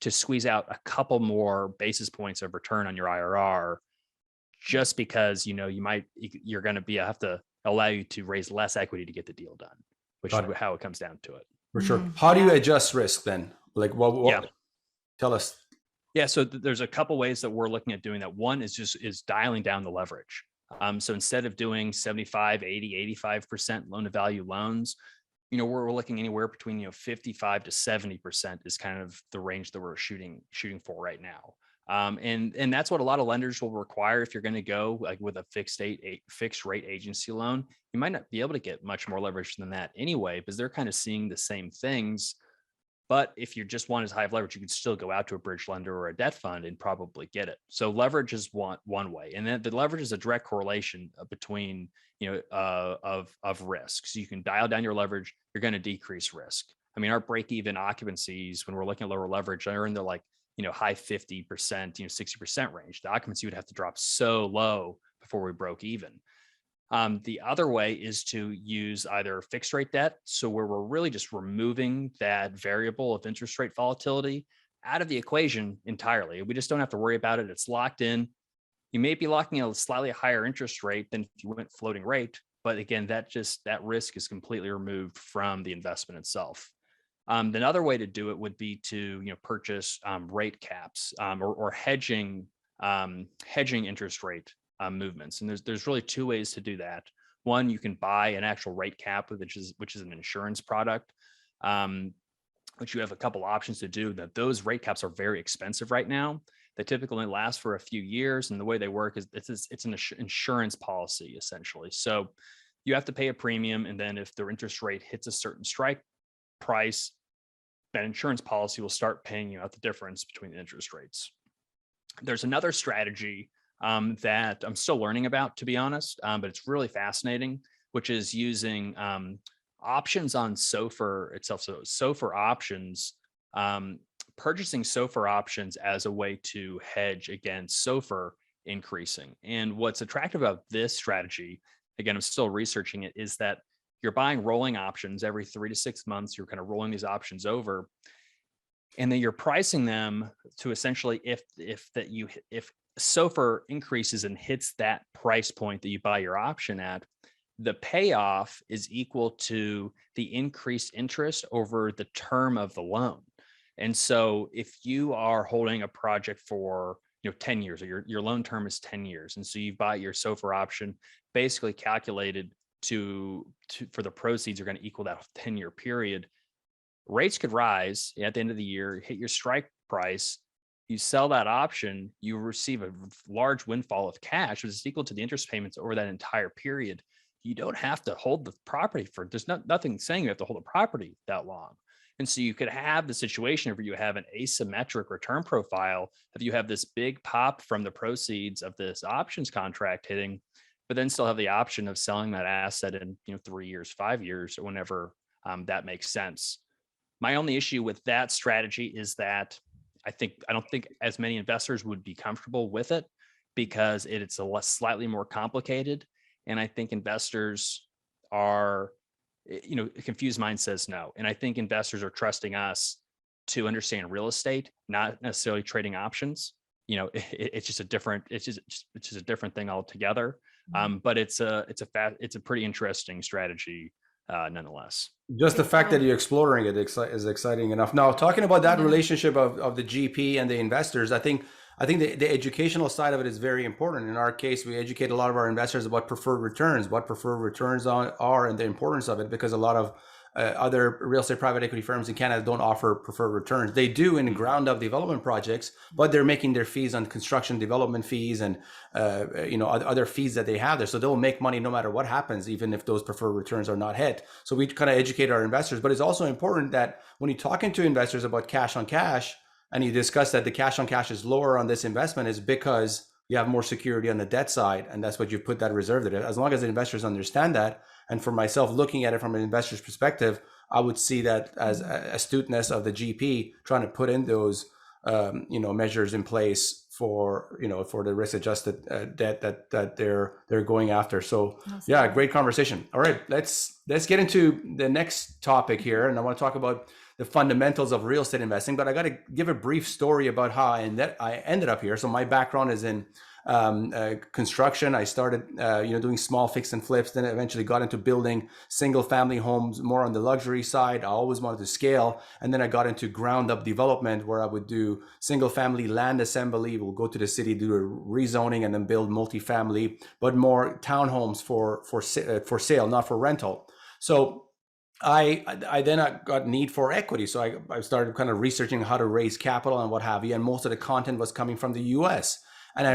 to squeeze out a couple more basis points of return on your IRR, just because you're going to have to allow you to raise less equity to get the deal done, which is how it comes down to it. For sure. How do you adjust risk then? Like what tell us. Yeah, so there's a couple ways that we're looking at doing that. One is dialing down the leverage. So instead of doing 75, 80, 85% loan to value loans, we're looking anywhere between 55 to 70% is kind of the range that we're shooting for right now. And that's what a lot of lenders will require if you're going to go like with a fixed rate agency loan. You might not be able to get much more leverage than that anyway, because they're kind of seeing the same things. But if you just want as high of leverage, you can still go out to a bridge lender or a debt fund and probably get it. So leverage is one way, and then the leverage is a direct correlation between of risk. So you can dial down your leverage, you're going to decrease risk. I mean, our break-even occupancies when we're looking at lower leverage are in the high 50%, 60% range. The occupancy would have to drop so low before we broke even. The other way is to use either fixed rate debt, so where we're really just removing that variable of interest rate volatility out of the equation entirely. We just don't have to worry about it. It's locked in. You may be locking a slightly higher interest rate than if you went floating rate, but again, that risk is completely removed from the investment itself. Another way to do it would be to purchase rate caps or hedging interest rate movements. And there's really 2 ways to do that. One, you can buy an actual rate cap, which is an insurance product, which you have a couple options to do. That those rate caps are very expensive right now. They typically only last for a few years, and the way they work is it's an insurance policy essentially. So you have to pay a premium, and then if the interest rate hits a certain strike price, that insurance policy will start paying you out the difference between the interest rates. There's another strategy that I'm still learning about, to be honest, but it's really fascinating, which is using options on SOFR itself. So SOFR options, purchasing SOFR options as a way to hedge against SOFR increasing. And what's attractive about this strategy, again, I'm still researching it, is that you're buying rolling options every 3 to 6 months. You're kind of rolling these options over, and then you're pricing them to essentially if SOFR increases and hits that price point that you buy your option at, the payoff is equal to the increased interest over the term of the loan. And so if you are holding a project for 10 years, or your loan term is 10 years. And so you buy your SOFR option basically calculated for the proceeds are going to equal that 10-year period. Rates could rise at the end of the year, hit your strike price. You sell that option, you receive a large windfall of cash, which is equal to the interest payments over that entire period. You don't have to hold the property there's nothing saying you have to hold the property that long. And so you could have the situation where you have an asymmetric return profile if you have this big pop from the proceeds of this options contract hitting, but then still have the option of selling that asset in 3 years, 5 years, or whenever that makes sense. My only issue with that strategy is that I don't think as many investors would be comfortable with it because it's slightly more complicated. And I think investors are, a confused mind says no. And I think investors are trusting us to understand real estate, not necessarily trading options. It's just a different thing altogether. But it's a pretty interesting strategy nonetheless. Just the fact that you're exploring it is exciting enough. Now, talking about that relationship of the GP and the investors, I think the educational side of it is very important. In our case, we educate a lot of our investors about preferred returns, what preferred returns are, and the importance of it, because a lot of other real estate private equity firms in Canada don't offer preferred returns. They do in ground up development projects, but they're making their fees on construction development fees and other fees that they have there. So they'll make money no matter what happens, even if those preferred returns are not hit. So we kind of educate our investors. But it's also important that when you're talking to investors about cash on cash, and you discuss that the cash on cash is lower on this investment, is because you have more security on the debt side, and that's what you put that reserve there. As long as the investors understand that, and for myself, looking at it from an investor's perspective, I would see that as astuteness of the GP trying to put in those measures in place for the risk-adjusted debt that they're going after. So yeah, great conversation. All right, let's get into the next topic here, and I want to talk about the fundamentals of real estate investing, but I got to give a brief story about how I ended up here. So my background is in construction. I started, doing small fix and flips, then eventually got into building single family homes, more on the luxury side. I always wanted to scale. And then I got into ground up development, where I would do single family land assembly. We'll go to the city, do a rezoning, and then build multifamily, but more townhomes for sale, not for rental. So I then got need for equity. So I started kind of researching how to raise capital and what have you. And most of the content was coming from the US. And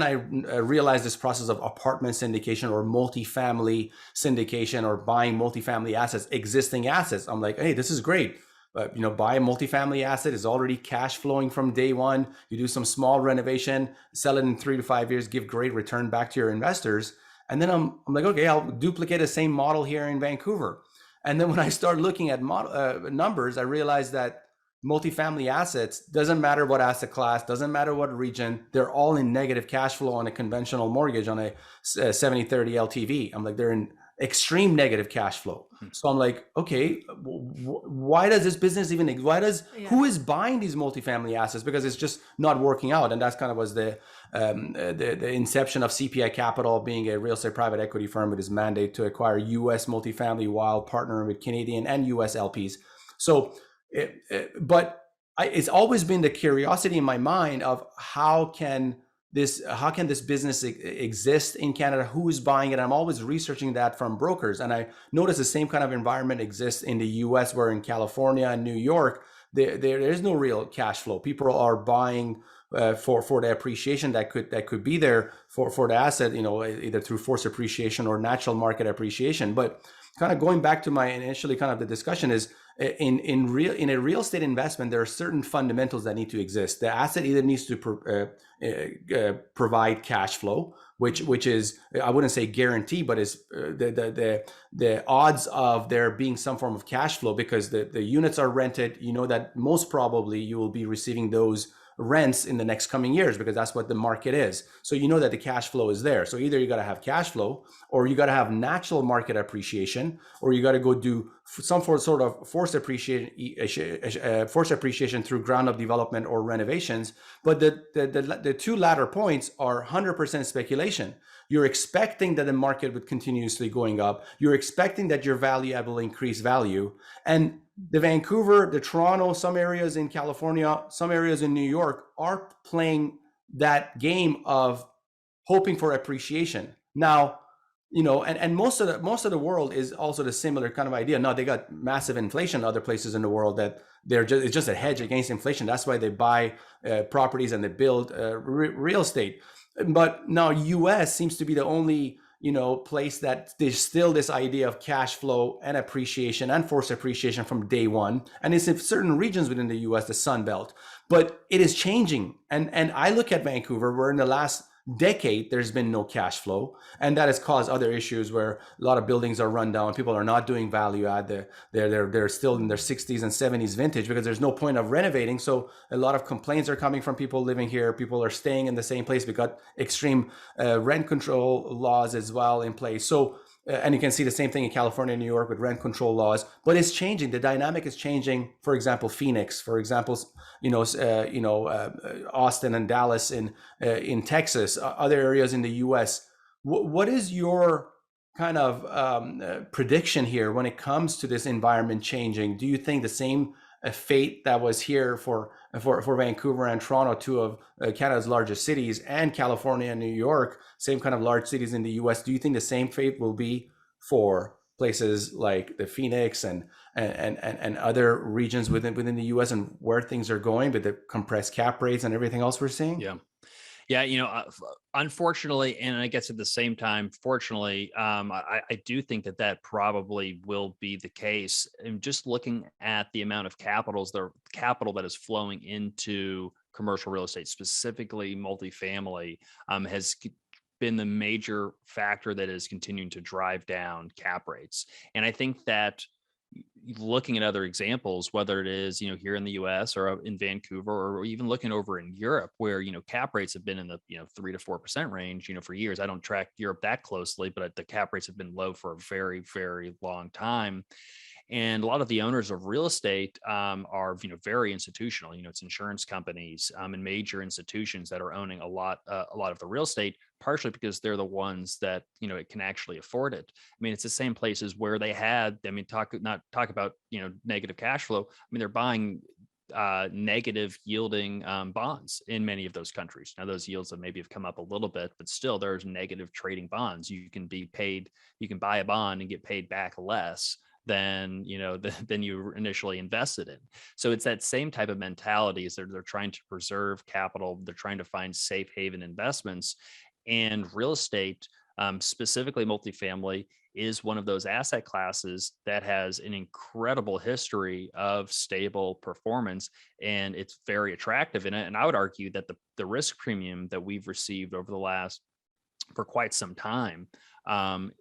I realized this process of apartment syndication or multifamily syndication, or buying multifamily assets, existing assets. I'm like, hey, this is great. But buy a multifamily asset, is already cash flowing from day one. You do some small renovation, sell it in 3 to 5 years, give great return back to your investors. And then I'm like, okay, I'll duplicate the same model here in Vancouver. And then when I started looking at numbers, I realized that multifamily assets, doesn't matter what asset class, doesn't matter what region, they're all in negative cash flow on a conventional mortgage on a 70-30 LTV. I'm like, they're in extreme negative cash flow. So I'm like, okay, why does this business even, who is buying these multifamily assets? Because it's just not working out. And that's kind of was the inception of CPI Capital, being a real estate private equity firm with its mandate to acquire US multifamily while partnering with Canadian and US LPs. So, it's always been the curiosity in my mind of how can this business exist in Canada? Who is buying it? I'm always researching that from brokers. And I notice the same kind of environment exists in the US, where in California and New York, there is no real cash flow. People are buying for the appreciation that could be there for the asset, either through forced appreciation or natural market appreciation. But kind of going back to my initially kind of the discussion is, in a real estate investment, there are certain fundamentals that need to exist. The asset either needs to provide cash flow, which is, I wouldn't say guarantee, but is the odds of there being some form of cash flow, because the units are rented. That most probably you will be receiving those rents in the next coming years, because that's what the market is. So that the cash flow is there. So either you got to have cash flow, or you got to have natural market appreciation, or you got to go do some sort of forced appreciation through ground up development or renovations. But the two latter points are 100% speculation. You're expecting that the market would continuously going up. You're expecting that your value will increase value. And the Vancouver, the Toronto, some areas in California, some areas in New York are playing that game of hoping for appreciation. Now, and most of the world is also the similar kind of idea. Now they got massive inflation in other places in the world that it's just a hedge against inflation. That's why they buy properties and they build real estate. But now US seems to be the only place that there's still this idea of cash flow and appreciation and forced appreciation from day one. And it's in certain regions within the US, the Sun Belt. But it is changing. And I look at Vancouver, where in the last decade there's been no cash flow, and that has caused other issues where a lot of buildings are run down, people are not doing value add, they're still in their 60s and 70s vintage because there's no point of renovating. So a lot of complaints are coming from people living here. People are staying in the same place. We got extreme rent control laws as well in place. So and you can see the same thing in California and New York with rent control laws, but it's changing. The dynamic is changing. For example, Phoenix, for example, Austin and Dallas in Texas, other areas in the U.S. What is your kind of prediction here when it comes to this environment changing? Do you think the same fate that was here for Vancouver and Toronto, two of Canada's largest cities, and California and New York, same kind of large cities in the US, do you think the same fate will be for places like the Phoenix and other regions within the US, and where things are going with the compressed cap rates and everything else we're seeing? Yeah, unfortunately, and I guess at the same time, fortunately, I do think that probably will be the case. And just looking at the amount of capital that is flowing into commercial real estate, specifically multifamily, has been the major factor that is continuing to drive down cap rates. And I think that looking at other examples, whether it is, here in the US or in Vancouver, or even looking over in Europe, where, cap rates have been in the, 3 to 4% range, for years. I don't track Europe that closely, but the cap rates have been low for a very, very long time. And a lot of the owners of real estate are, very institutional. It's insurance companies and major institutions that are owning a lot of the real estate, partially because they're the ones that it can actually afford it. I mean, it's the same places where they had. I mean, talk about negative cash flow. I mean, they're buying negative yielding bonds in many of those countries. Now, those yields have maybe come up a little bit, but still, there's negative trading bonds. You can buy a bond and get paid back less than than you initially invested in. So it's that same type of mentality. Is they're trying to preserve capital. They're trying to find safe haven investments, and real estate, specifically multifamily, is one of those asset classes that has an incredible history of stable performance, and it's very attractive in it. And I would argue that the risk premium that we've received over the last for quite some time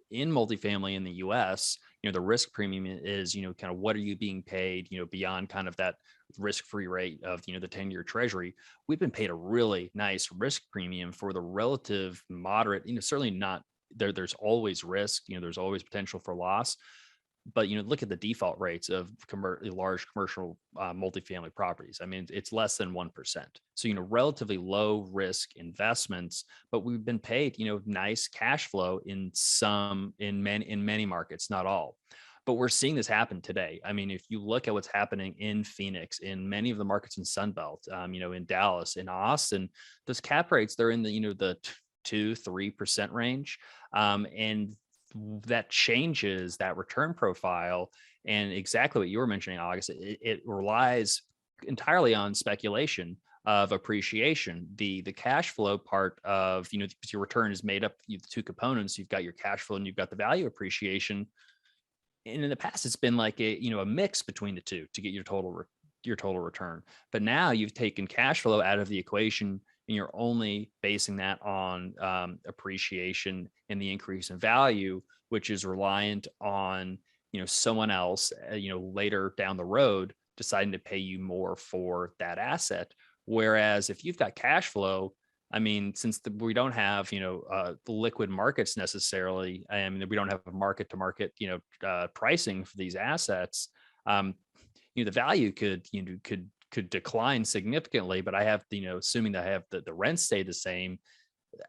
in multifamily in the US, the risk premium is, kind of what are you being paid, beyond kind of that risk-free rate of, the 10-year treasury. We've been paid a really nice risk premium for the relative moderate, certainly not there's always risk, there's always potential for loss. But look at the default rates of large commercial multifamily properties. I mean, it's less than 1%. So relatively low risk investments, but we've been paid nice cash flow in many markets, not all. But we're seeing this happen today. I mean, if you look at what's happening in Phoenix, in many of the markets in Sunbelt, in Dallas, in Austin, those cap rates, they're in the 2-3% range, and that changes that return profile. And exactly what you were mentioning, August, it relies entirely on speculation of appreciation. The cash flow part of, because your return is made up of the two components. You've got your cash flow and you've got the value appreciation. And in the past, it's been like a mix between the two to get your total return. But now you've taken cash flow out of the equation, and you're only basing that on appreciation and the increase in value, which is reliant on someone else later down the road deciding to pay you more for that asset. Whereas if you've got cash flow, I mean, since we don't have the liquid markets necessarily, I mean, we don't have a market to market pricing for these assets. The value could decline significantly, but I have, assuming that I have the rent stay the same,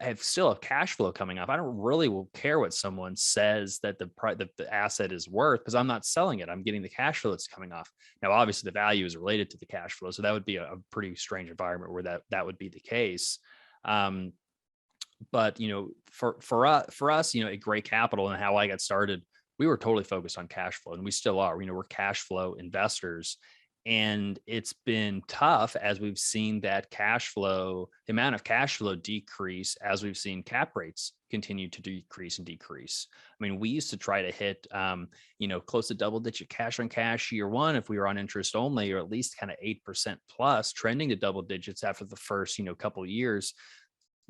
I have still have cash flow coming off. I don't really care what someone says that the asset is worth, because I'm not selling it. I'm getting the cash flow that's coming off. Now, obviously the value is related to the cash flow. So that would be a pretty strange environment where that would be the case. But for us, at Great Capital and how I got started, we were totally focused on cash flow, and we still are. We're cash flow investors, and it's been tough as we've seen that the amount of cash flow decrease as we've seen cap rates continue to decrease and decrease. I mean, we used to try to hit, close to double-digit cash on cash year one if we were on interest only, or at least kind of 8% plus, trending to double digits after the first, couple of years.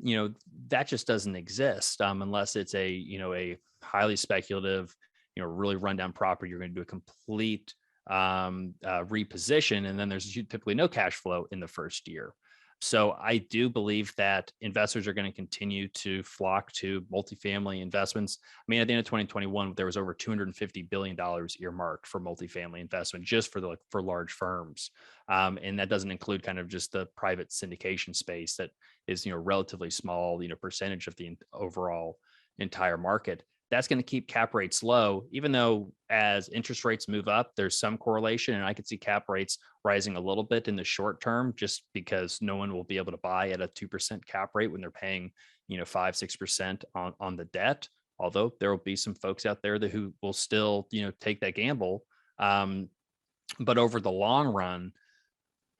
That just doesn't exist unless it's a highly speculative, really rundown property. You're going to do a complete reposition, and then there's typically no cash flow in the first year. So I do believe that investors are going to continue to flock to multifamily investments. I mean, at the end of 2021, there was over $250 billion earmarked for multifamily investment just for large firms. And that doesn't include kind of just the private syndication space that is, relatively small, percentage of the overall entire market. That's going to keep cap rates low, even though as interest rates move up, there's some correlation. And I could see cap rates rising a little bit in the short term, just because no one will be able to buy at a 2% cap rate when they're paying, 5-6% on the debt. Although there will be some folks out there who will still, take that gamble. But over the long run,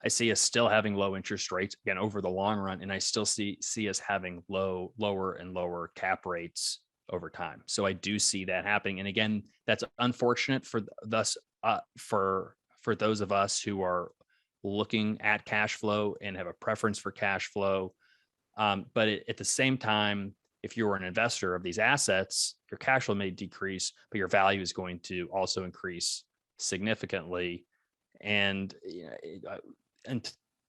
I see us still having low interest rates again over the long run. And I still see us having lower and lower cap rates over time. So I do see that happening. And again, that's unfortunate for those of us who are looking at cash flow and have a preference for cash flow. But at the same time, if you're an investor of these assets, your cash flow may decrease, but your value is going to also increase significantly. And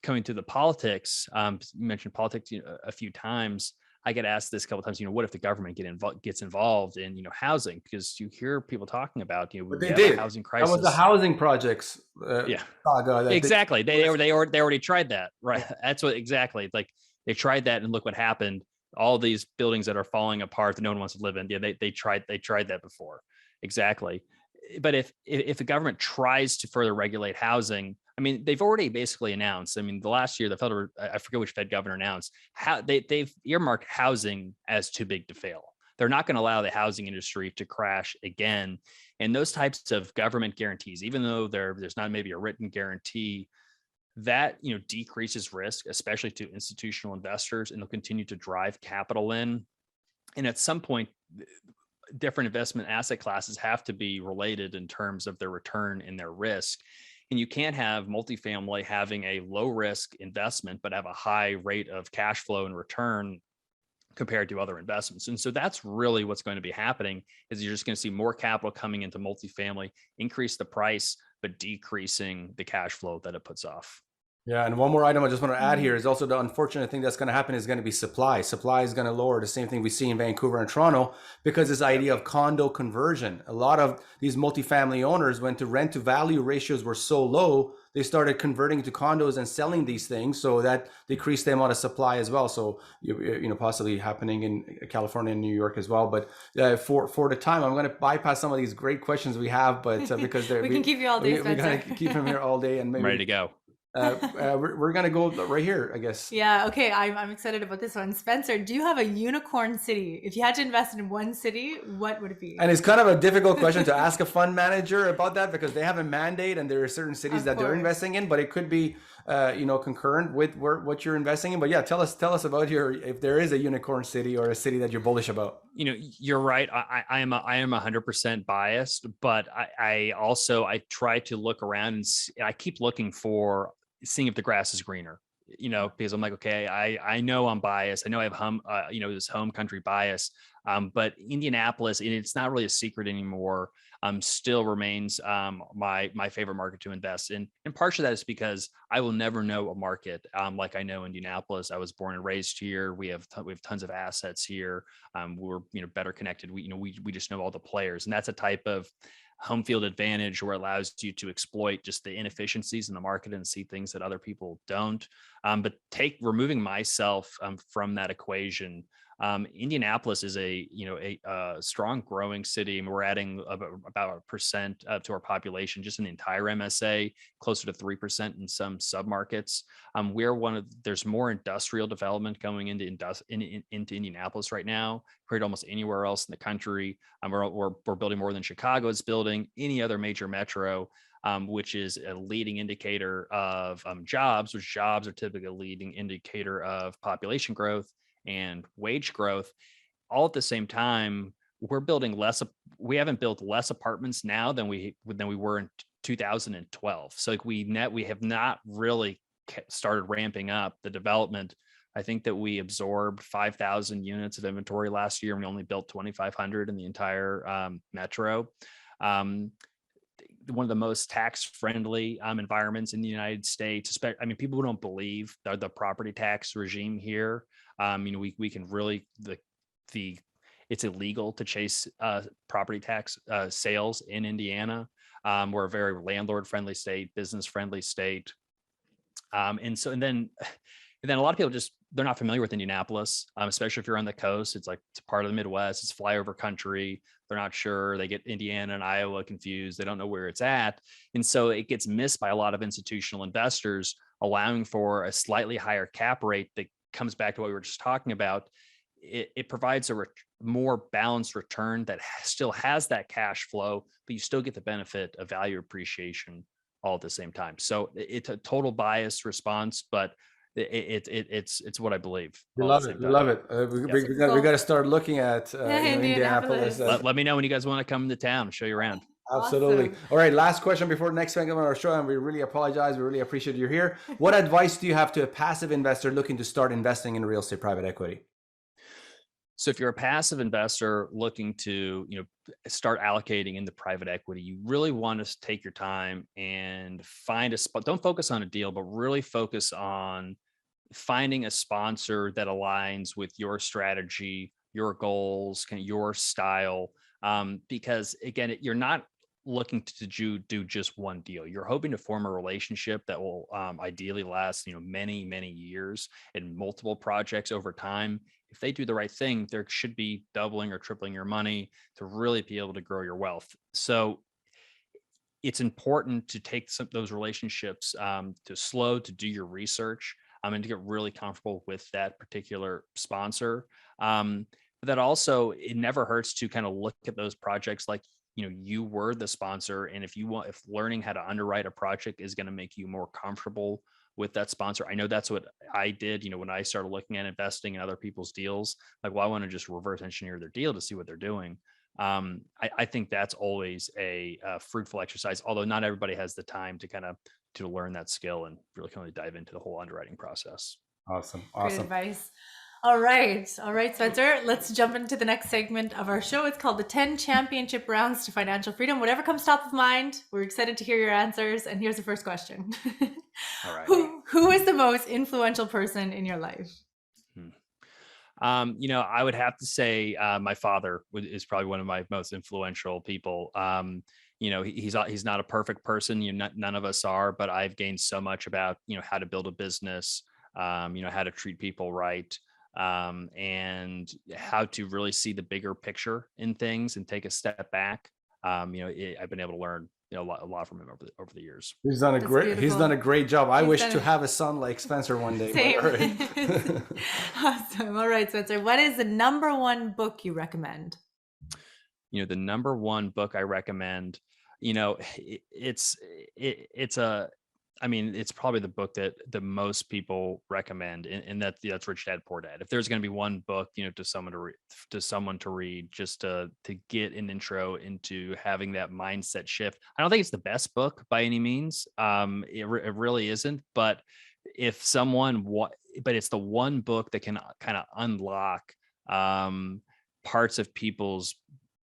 coming to the politics, you mentioned politics a few times. I get asked this a couple of times, what if the government gets involved in, housing? Because you hear people talking about, But we they have did. a housing crisis. That was the housing projects. Yeah, saga exactly. They already tried that. Right. That's what exactly. Like they tried that, and look what happened. All these buildings that are falling apart that no one wants to live in. Yeah, they tried that before. Exactly. But if the government tries to further regulate housing, I mean, they've already basically announced. I mean, the last year, I forget which Fed governor announced how they've earmarked housing as too big to fail. They're not going to allow the housing industry to crash again. And those types of government guarantees, even though there's not maybe a written guarantee, that decreases risk, especially to institutional investors, and they'll continue to drive capital in. And at some point, different investment asset classes have to be related in terms of their return and their risk. And you can't have multifamily having a low risk investment, but have a high rate of cash flow and return compared to other investments. And so that's really what's going to be happening, is you're just going to see more capital coming into multifamily, increase the price, but decreasing the cash flow that it puts off. Yeah, and one more item I just want to add here is also the unfortunate thing that's going to happen is going to be supply. Supply is going to lower, the same thing we see in Vancouver and Toronto, because this idea of condo conversion. A lot of these multifamily owners, when to rent to value ratios were so low, they started converting to condos and selling these things, so that decreased the amount of supply as well. So possibly happening in California and New York as well. But for the time, I'm going to bypass some of these great questions we have, but because we can keep you all day, we're going to keep him here all day, and maybe ready to go. We're gonna go right here, I guess. Yeah. Okay. I'm excited about this one. Spencer, do you have a unicorn city? If you had to invest in one city, what would it be? And it's kind of a difficult question to ask a fund manager about that, because they have a mandate and there are certain cities that they're investing in, but it could be, concurrent with what you're investing in. But yeah, tell us about if there is a unicorn city or a city that you're bullish about. You're right. I am 100% biased, but I also try to look around and I keep looking for seeing if the grass is greener, because I'm like, okay, I know I'm biased. I know I have this home country bias. But Indianapolis, and it's not really a secret anymore, still remains my favorite market to invest in. And partially that is because I will never know a market like I know Indianapolis. I was born and raised here. We have tons of assets here. We're better connected. We just know all the players, and that's a type of home field advantage where it allows you to exploit just the inefficiencies in the market and see things that other people don't. But removing myself from that equation, Indianapolis is a strong growing city, and we're adding about 1% to our population just in the entire MSA, closer to 3% in some submarkets. There's more industrial development going into into Indianapolis right now, compared to almost anywhere else in the country. We're building more than Chicago is building, any other major metro. Which is a leading indicator of jobs, which jobs are typically a leading indicator of population growth and wage growth. All at the same time, we haven't built less apartments now than we were in 2012. So like we have not really started ramping up the development. I think that we absorbed 5,000 units of inventory last year, and we only built 2,500 in the entire metro. One of the most tax-friendly environments in the United States. I mean, people who don't believe the property tax regime here. We can really it's illegal to chase property tax sales in Indiana. We're a very landlord-friendly state, business-friendly state, and then a lot of people they're not familiar with Indianapolis, especially if you're on the coast. It's part of the Midwest. It's flyover country. They're not sure. They get Indiana and Iowa confused. They don't know where it's at. And so it gets missed by a lot of institutional investors, allowing for a slightly higher cap rate that comes back to what we were just talking about. It provides a more balanced return that still has that cash flow, but you still get the benefit of value appreciation all at the same time. So it's a total biased response, but it's what I believe. We love it. We love it. We got to start looking at Indianapolis. Let me know when you guys want to come to town, show you around. Absolutely. Awesome. All right. Last question before the next segment of our show, and we really apologize. We really appreciate you're here. What advice do you have to a passive investor looking to start investing in real estate private equity? So if you're a passive investor looking to, start allocating into private equity, you really want to take your time and find a spot. Don't focus on a deal, but really focus on finding a sponsor that aligns with your strategy, your goals, kind of your style. Because again, you're not looking to do just one deal. You're hoping to form a relationship that will ideally last, many, many years and multiple projects over time. If they do the right thing, there should be doubling or tripling your money to really be able to grow your wealth. So it's important to take those relationships to do your research and to get really comfortable with that particular sponsor. But that also, it never hurts to kind of look at those projects like, you were the sponsor. And if learning how to underwrite a project is going to make you more comfortable with that sponsor. I know that's what I did, when I started looking at investing in other people's deals, I want to just reverse engineer their deal to see what they're doing. I think that's always a fruitful exercise, although not everybody has the time to learn that skill and really kind of dive into the whole underwriting process. Awesome. Great advice. All right, Spencer, let's jump into the next segment of our show. It's called the 10 Championship Rounds to Financial Freedom. Whatever comes top of mind, we're excited to hear your answers. And here's the first question. All right. Who is the most influential person in your life? I would have to say my father is probably one of my most influential people. He's not a perfect person. None of us are, but I've gained so much about, how to build a business, how to treat people right. And how to really see the bigger picture in things and take a step back. I've been able to learn a lot from him over the years. He's done a great job. I wish to have a son like Spencer one day. Same. All right. Awesome. All right, Spencer, what is the number one book you recommend? The number one book I recommend, it's probably the book that the most people recommend, and that's Rich Dad Poor Dad. If there's going to be one book, to someone to read, just to get an intro into having that mindset shift. I don't think it's the best book by any means. It really isn't. But but it's the one book that can kind of unlock parts of people's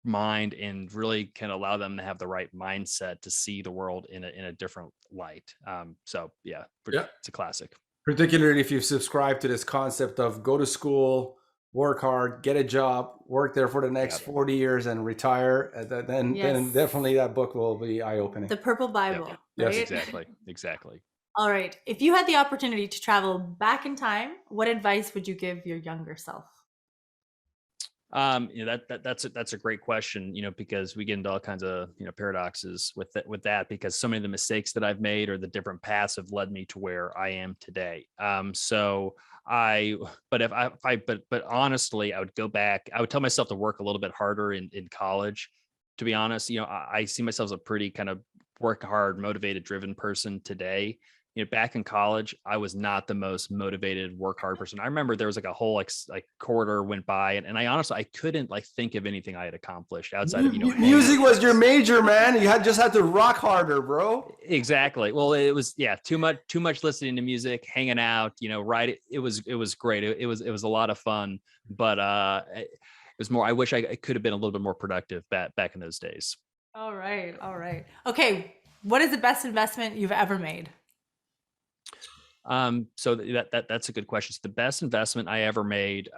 mind and really can allow them to have the right mindset to see the world in a different light. It's a classic. Particularly if you've subscribed to this concept of go to school, work hard, get a job, work there for the next 40 years and retire, then definitely that book will be eye-opening. The Purple Bible. Yep. Right? Yes, exactly. All right. If you had the opportunity to travel back in time, what advice would you give your younger self? That's a great question, because we get into all kinds of, paradoxes with that, because so many of the mistakes that I've made or the different paths have led me to where I am today. So I, but but honestly, I would go back, I would tell myself to work a little bit harder in college. To be honest, I see myself as a pretty kind of work hard, motivated, driven person today. Back in college, I was not the most motivated, work hard person. I remember there was like a whole like quarter went by, and I honestly I couldn't like think of anything I had accomplished outside of Music was your major, man. You just had to rock harder, bro. Exactly. Well, it was too much listening to music, hanging out, right. It was great. It was a lot of fun, but it was more. I wish I could have been a little bit more productive back in those days. All right. Okay, what is the best investment you've ever made? So that's a good question. It's the best investment I ever made.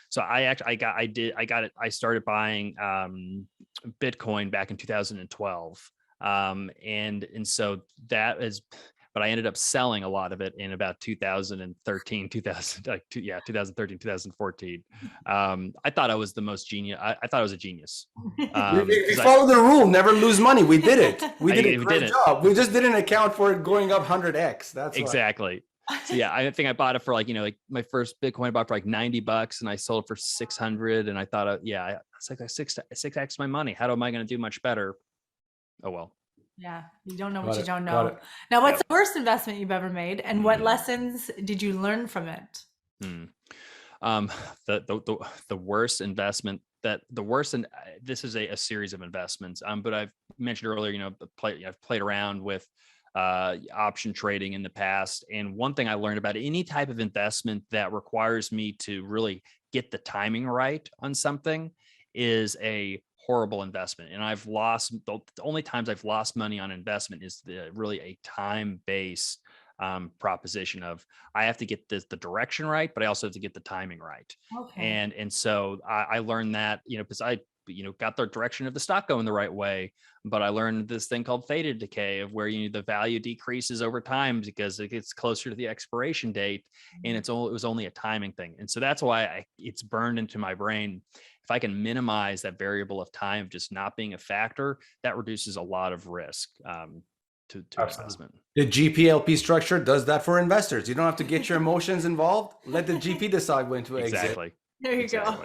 So I started buying Bitcoin back in 2012. And so that is, but I ended up selling a lot of it in about 2013, 2013, 2014. I thought I was the most genius. I thought I was a genius. We follow the rule, never lose money. We did it. We did a great job. We just didn't account for it going up 100x. That's exactly. So yeah, I think I bought it for like my first Bitcoin I bought for like $90 and I sold it for 600. And I thought, it's like 6x my money. How am I going to do much better? Oh, well. Yeah, you don't know what you don't know. Now, what's the worst investment you've ever made, and what lessons did you learn from it? The worst investment and this is a series of investments. But I've mentioned earlier, I've played around with option trading in the past, and one thing I learned about any type of investment that requires me to really get the timing right on something is a horrible investment. And the only times I've lost money on investment is really a time-based proposition of I have to get the direction right, but I also have to get the timing right. Okay. And so I learned that, because I got the direction of the stock going the right way, but I learned this thing called theta decay, of where the value decreases over time because it gets closer to the expiration date, and it was only a timing thing. And so that's why it's burned into my brain. If I can minimize that variable of time of just not being a factor, that reduces a lot of risk to investment. The GPLP structure does that for investors. You don't have to get your emotions involved. Let the GP decide when to exit. Exactly. There you go.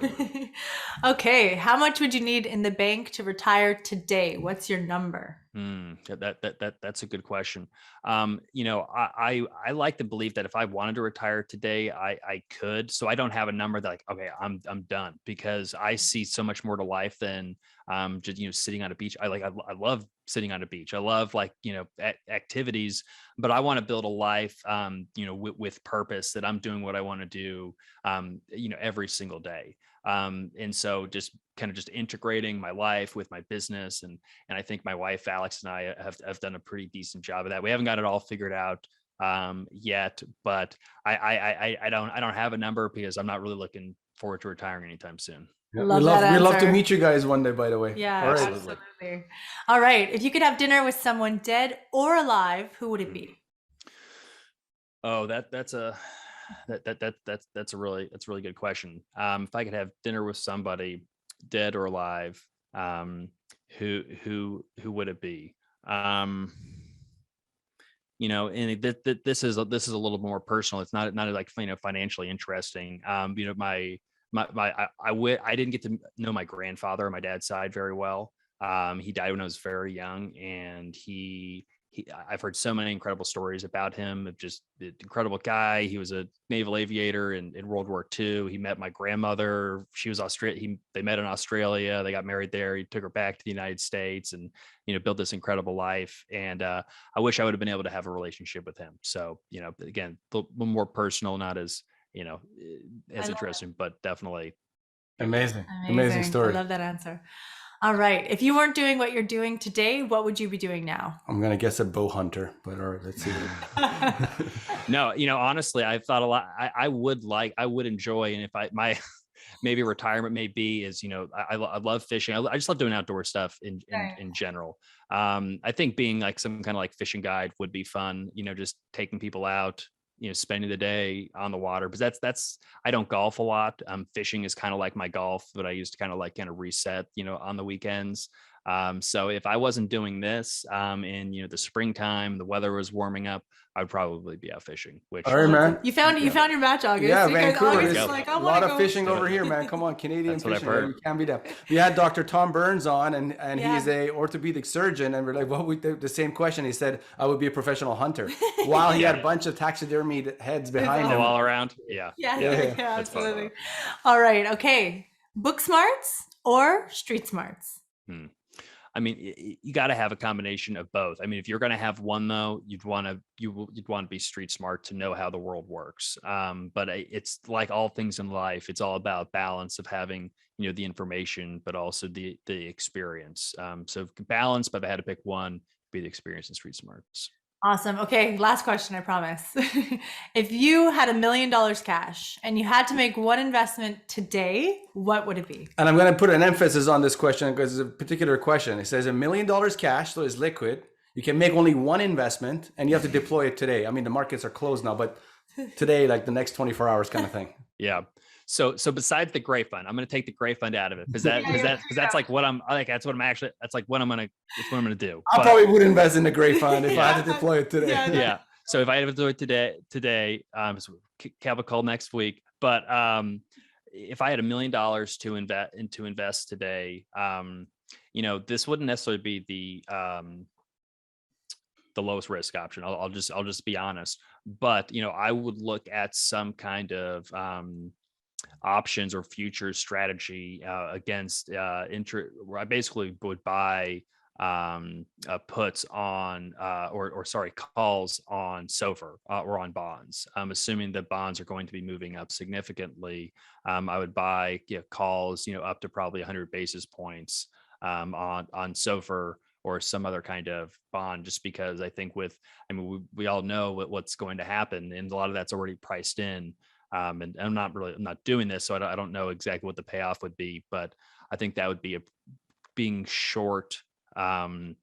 Okay. How much would you need in the bank to retire today? What's your number? That's a good question. I like to believe that if I wanted to retire today, I could. So I don't have a number that like, okay, I'm done, because I see so much more to life than just sitting on a beach. I love sitting on a beach. I love activities, but I want to build a life with purpose, that I'm doing what I want to do every single day. And so just integrating my life with my business, and I think my wife Alex and I have done a pretty decent job of that. We haven't got it all figured out yet, but I don't have a number, because I'm not really looking forward to retiring anytime soon. Yeah, we love to meet you guys one day, by the way. Yeah, right. Absolutely. All right. If you could have dinner with someone dead or alive, who would it be? Oh, that's a really good question. If I could have dinner with somebody dead or alive, who would it be? And this is a little more personal. It's not like financially interesting. I didn't get to know my grandfather on my dad's side very well. He died when I was very young, and I've heard so many incredible stories about him, of just an incredible guy. He was a naval aviator in World War II. He met my grandmother. She was Australian. They met in Australia. They got married there. He took her back to the United States and, built this incredible life. And I wish I would have been able to have a relationship with him. So, again, a little more personal, not as, as interesting, but definitely. Amazing story. I love that answer. All right. If you weren't doing what you're doing today, what would you be doing now? I'm going to guess a bow hunter, but all right, let's see. No, honestly, I've thought a lot. I would enjoy, and if my maybe retirement may be is, I love fishing. I just love doing outdoor stuff in general. I think being like some kind of like fishing guide would be fun, just taking people out, spending the day on the water, because that's I don't golf a lot. Fishing is kind of like my golf, but I used to kind of reset, on the weekends. So if I wasn't doing this in the springtime, the weather was warming up, I'd probably be out fishing. Which all right, man. You found your match, August. Yeah, because Vancouver. August There's is like, I a want lot to of go fishing over here, man. Come on, Canadian That's what I've fishing. Right? heard. You can't beat that. We had Dr. Tom Burns on, and Yeah. he's a orthopedic surgeon, and we're like, what would the same question? He said, I would be a professional hunter, while he had a bunch of taxidermied heads behind him. All around. Yeah. Yeah, That's fun. absolutely. All right, okay. Book smarts or street smarts? I mean, you got to have a combination of both. I mean, if you're going to have one, though, you'd want to be street smart to know how the world works. But it's like all things in life. It's all about balance of having, the information, but also the experience. So balance, but if I had to pick one, be the experience and street smarts. Awesome. Okay, last question, I promise. If you had $1 million cash and you had to make one investment today, what would it be? And I'm going to put an emphasis on this question because it's a particular question. It says $1 million cash, so it's liquid. You can make only one investment and you have to deploy it today. I mean, the markets are closed now, but today, like the next 24 hours kind of thing. Yeah. So besides the Gray Fund, I'm going to take the Gray Fund out of it because that's like what I'm like. That's what I'm going to do. I probably would invest in the Gray Fund if I had to deploy it today. Yeah. So if I had to do it today, capital call next week. But if I had $1 million to invest today, this wouldn't necessarily be the lowest risk option. I'll just be honest. But I would look at some kind of options or future strategy against interest, where I basically would buy puts on calls on SOFR or on bonds. I'm assuming that bonds are going to be moving up significantly. I would buy calls up to probably 100 basis points on SOFR or some other kind of bond, just because I think we all know what's going to happen, and a lot of that's already priced in. And I'm not doing this, so I don't know exactly what the payoff would be, but I think that would be being short bonds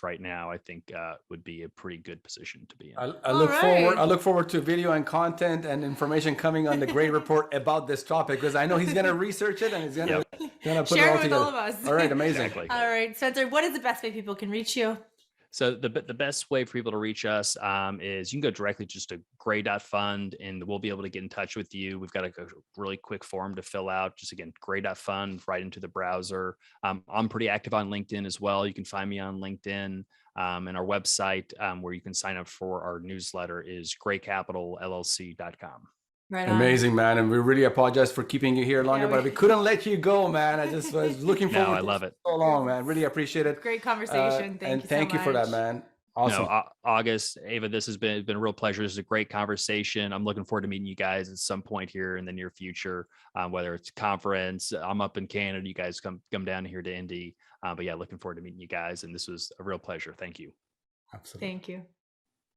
right now. I think would be a pretty good position to be in. I look forward to video and content and information coming on the Gray Report about this topic, because I know he's going to research it and he's going to put share it all with together. all of us. All right, amazing. Exactly. All right, Spencer, what is the best way people can reach you? So the best way for people to reach us is you can go directly just to gray.fund and we'll be able to get in touch with you. We've got a really quick form to fill out. Just again, gray.fund right into the browser. I'm pretty active on LinkedIn as well. You can find me on LinkedIn. And our website where you can sign up for our newsletter is graycapitalllc.com. Right on. Amazing, man. And we really apologize for keeping you here longer, but we couldn't let you go, man. I just was looking forward I love to it. So long, man. Really appreciate it. Great conversation. Thank you for that, man. Awesome. August, Ava, this has been a real pleasure. This is a great conversation. I'm looking forward to meeting you guys at some point here in the near future, whether it's a conference. I'm up in Canada. You guys come down here to Indy. But yeah, looking forward to meeting you guys. And this was a real pleasure. Thank you. Absolutely. Thank you.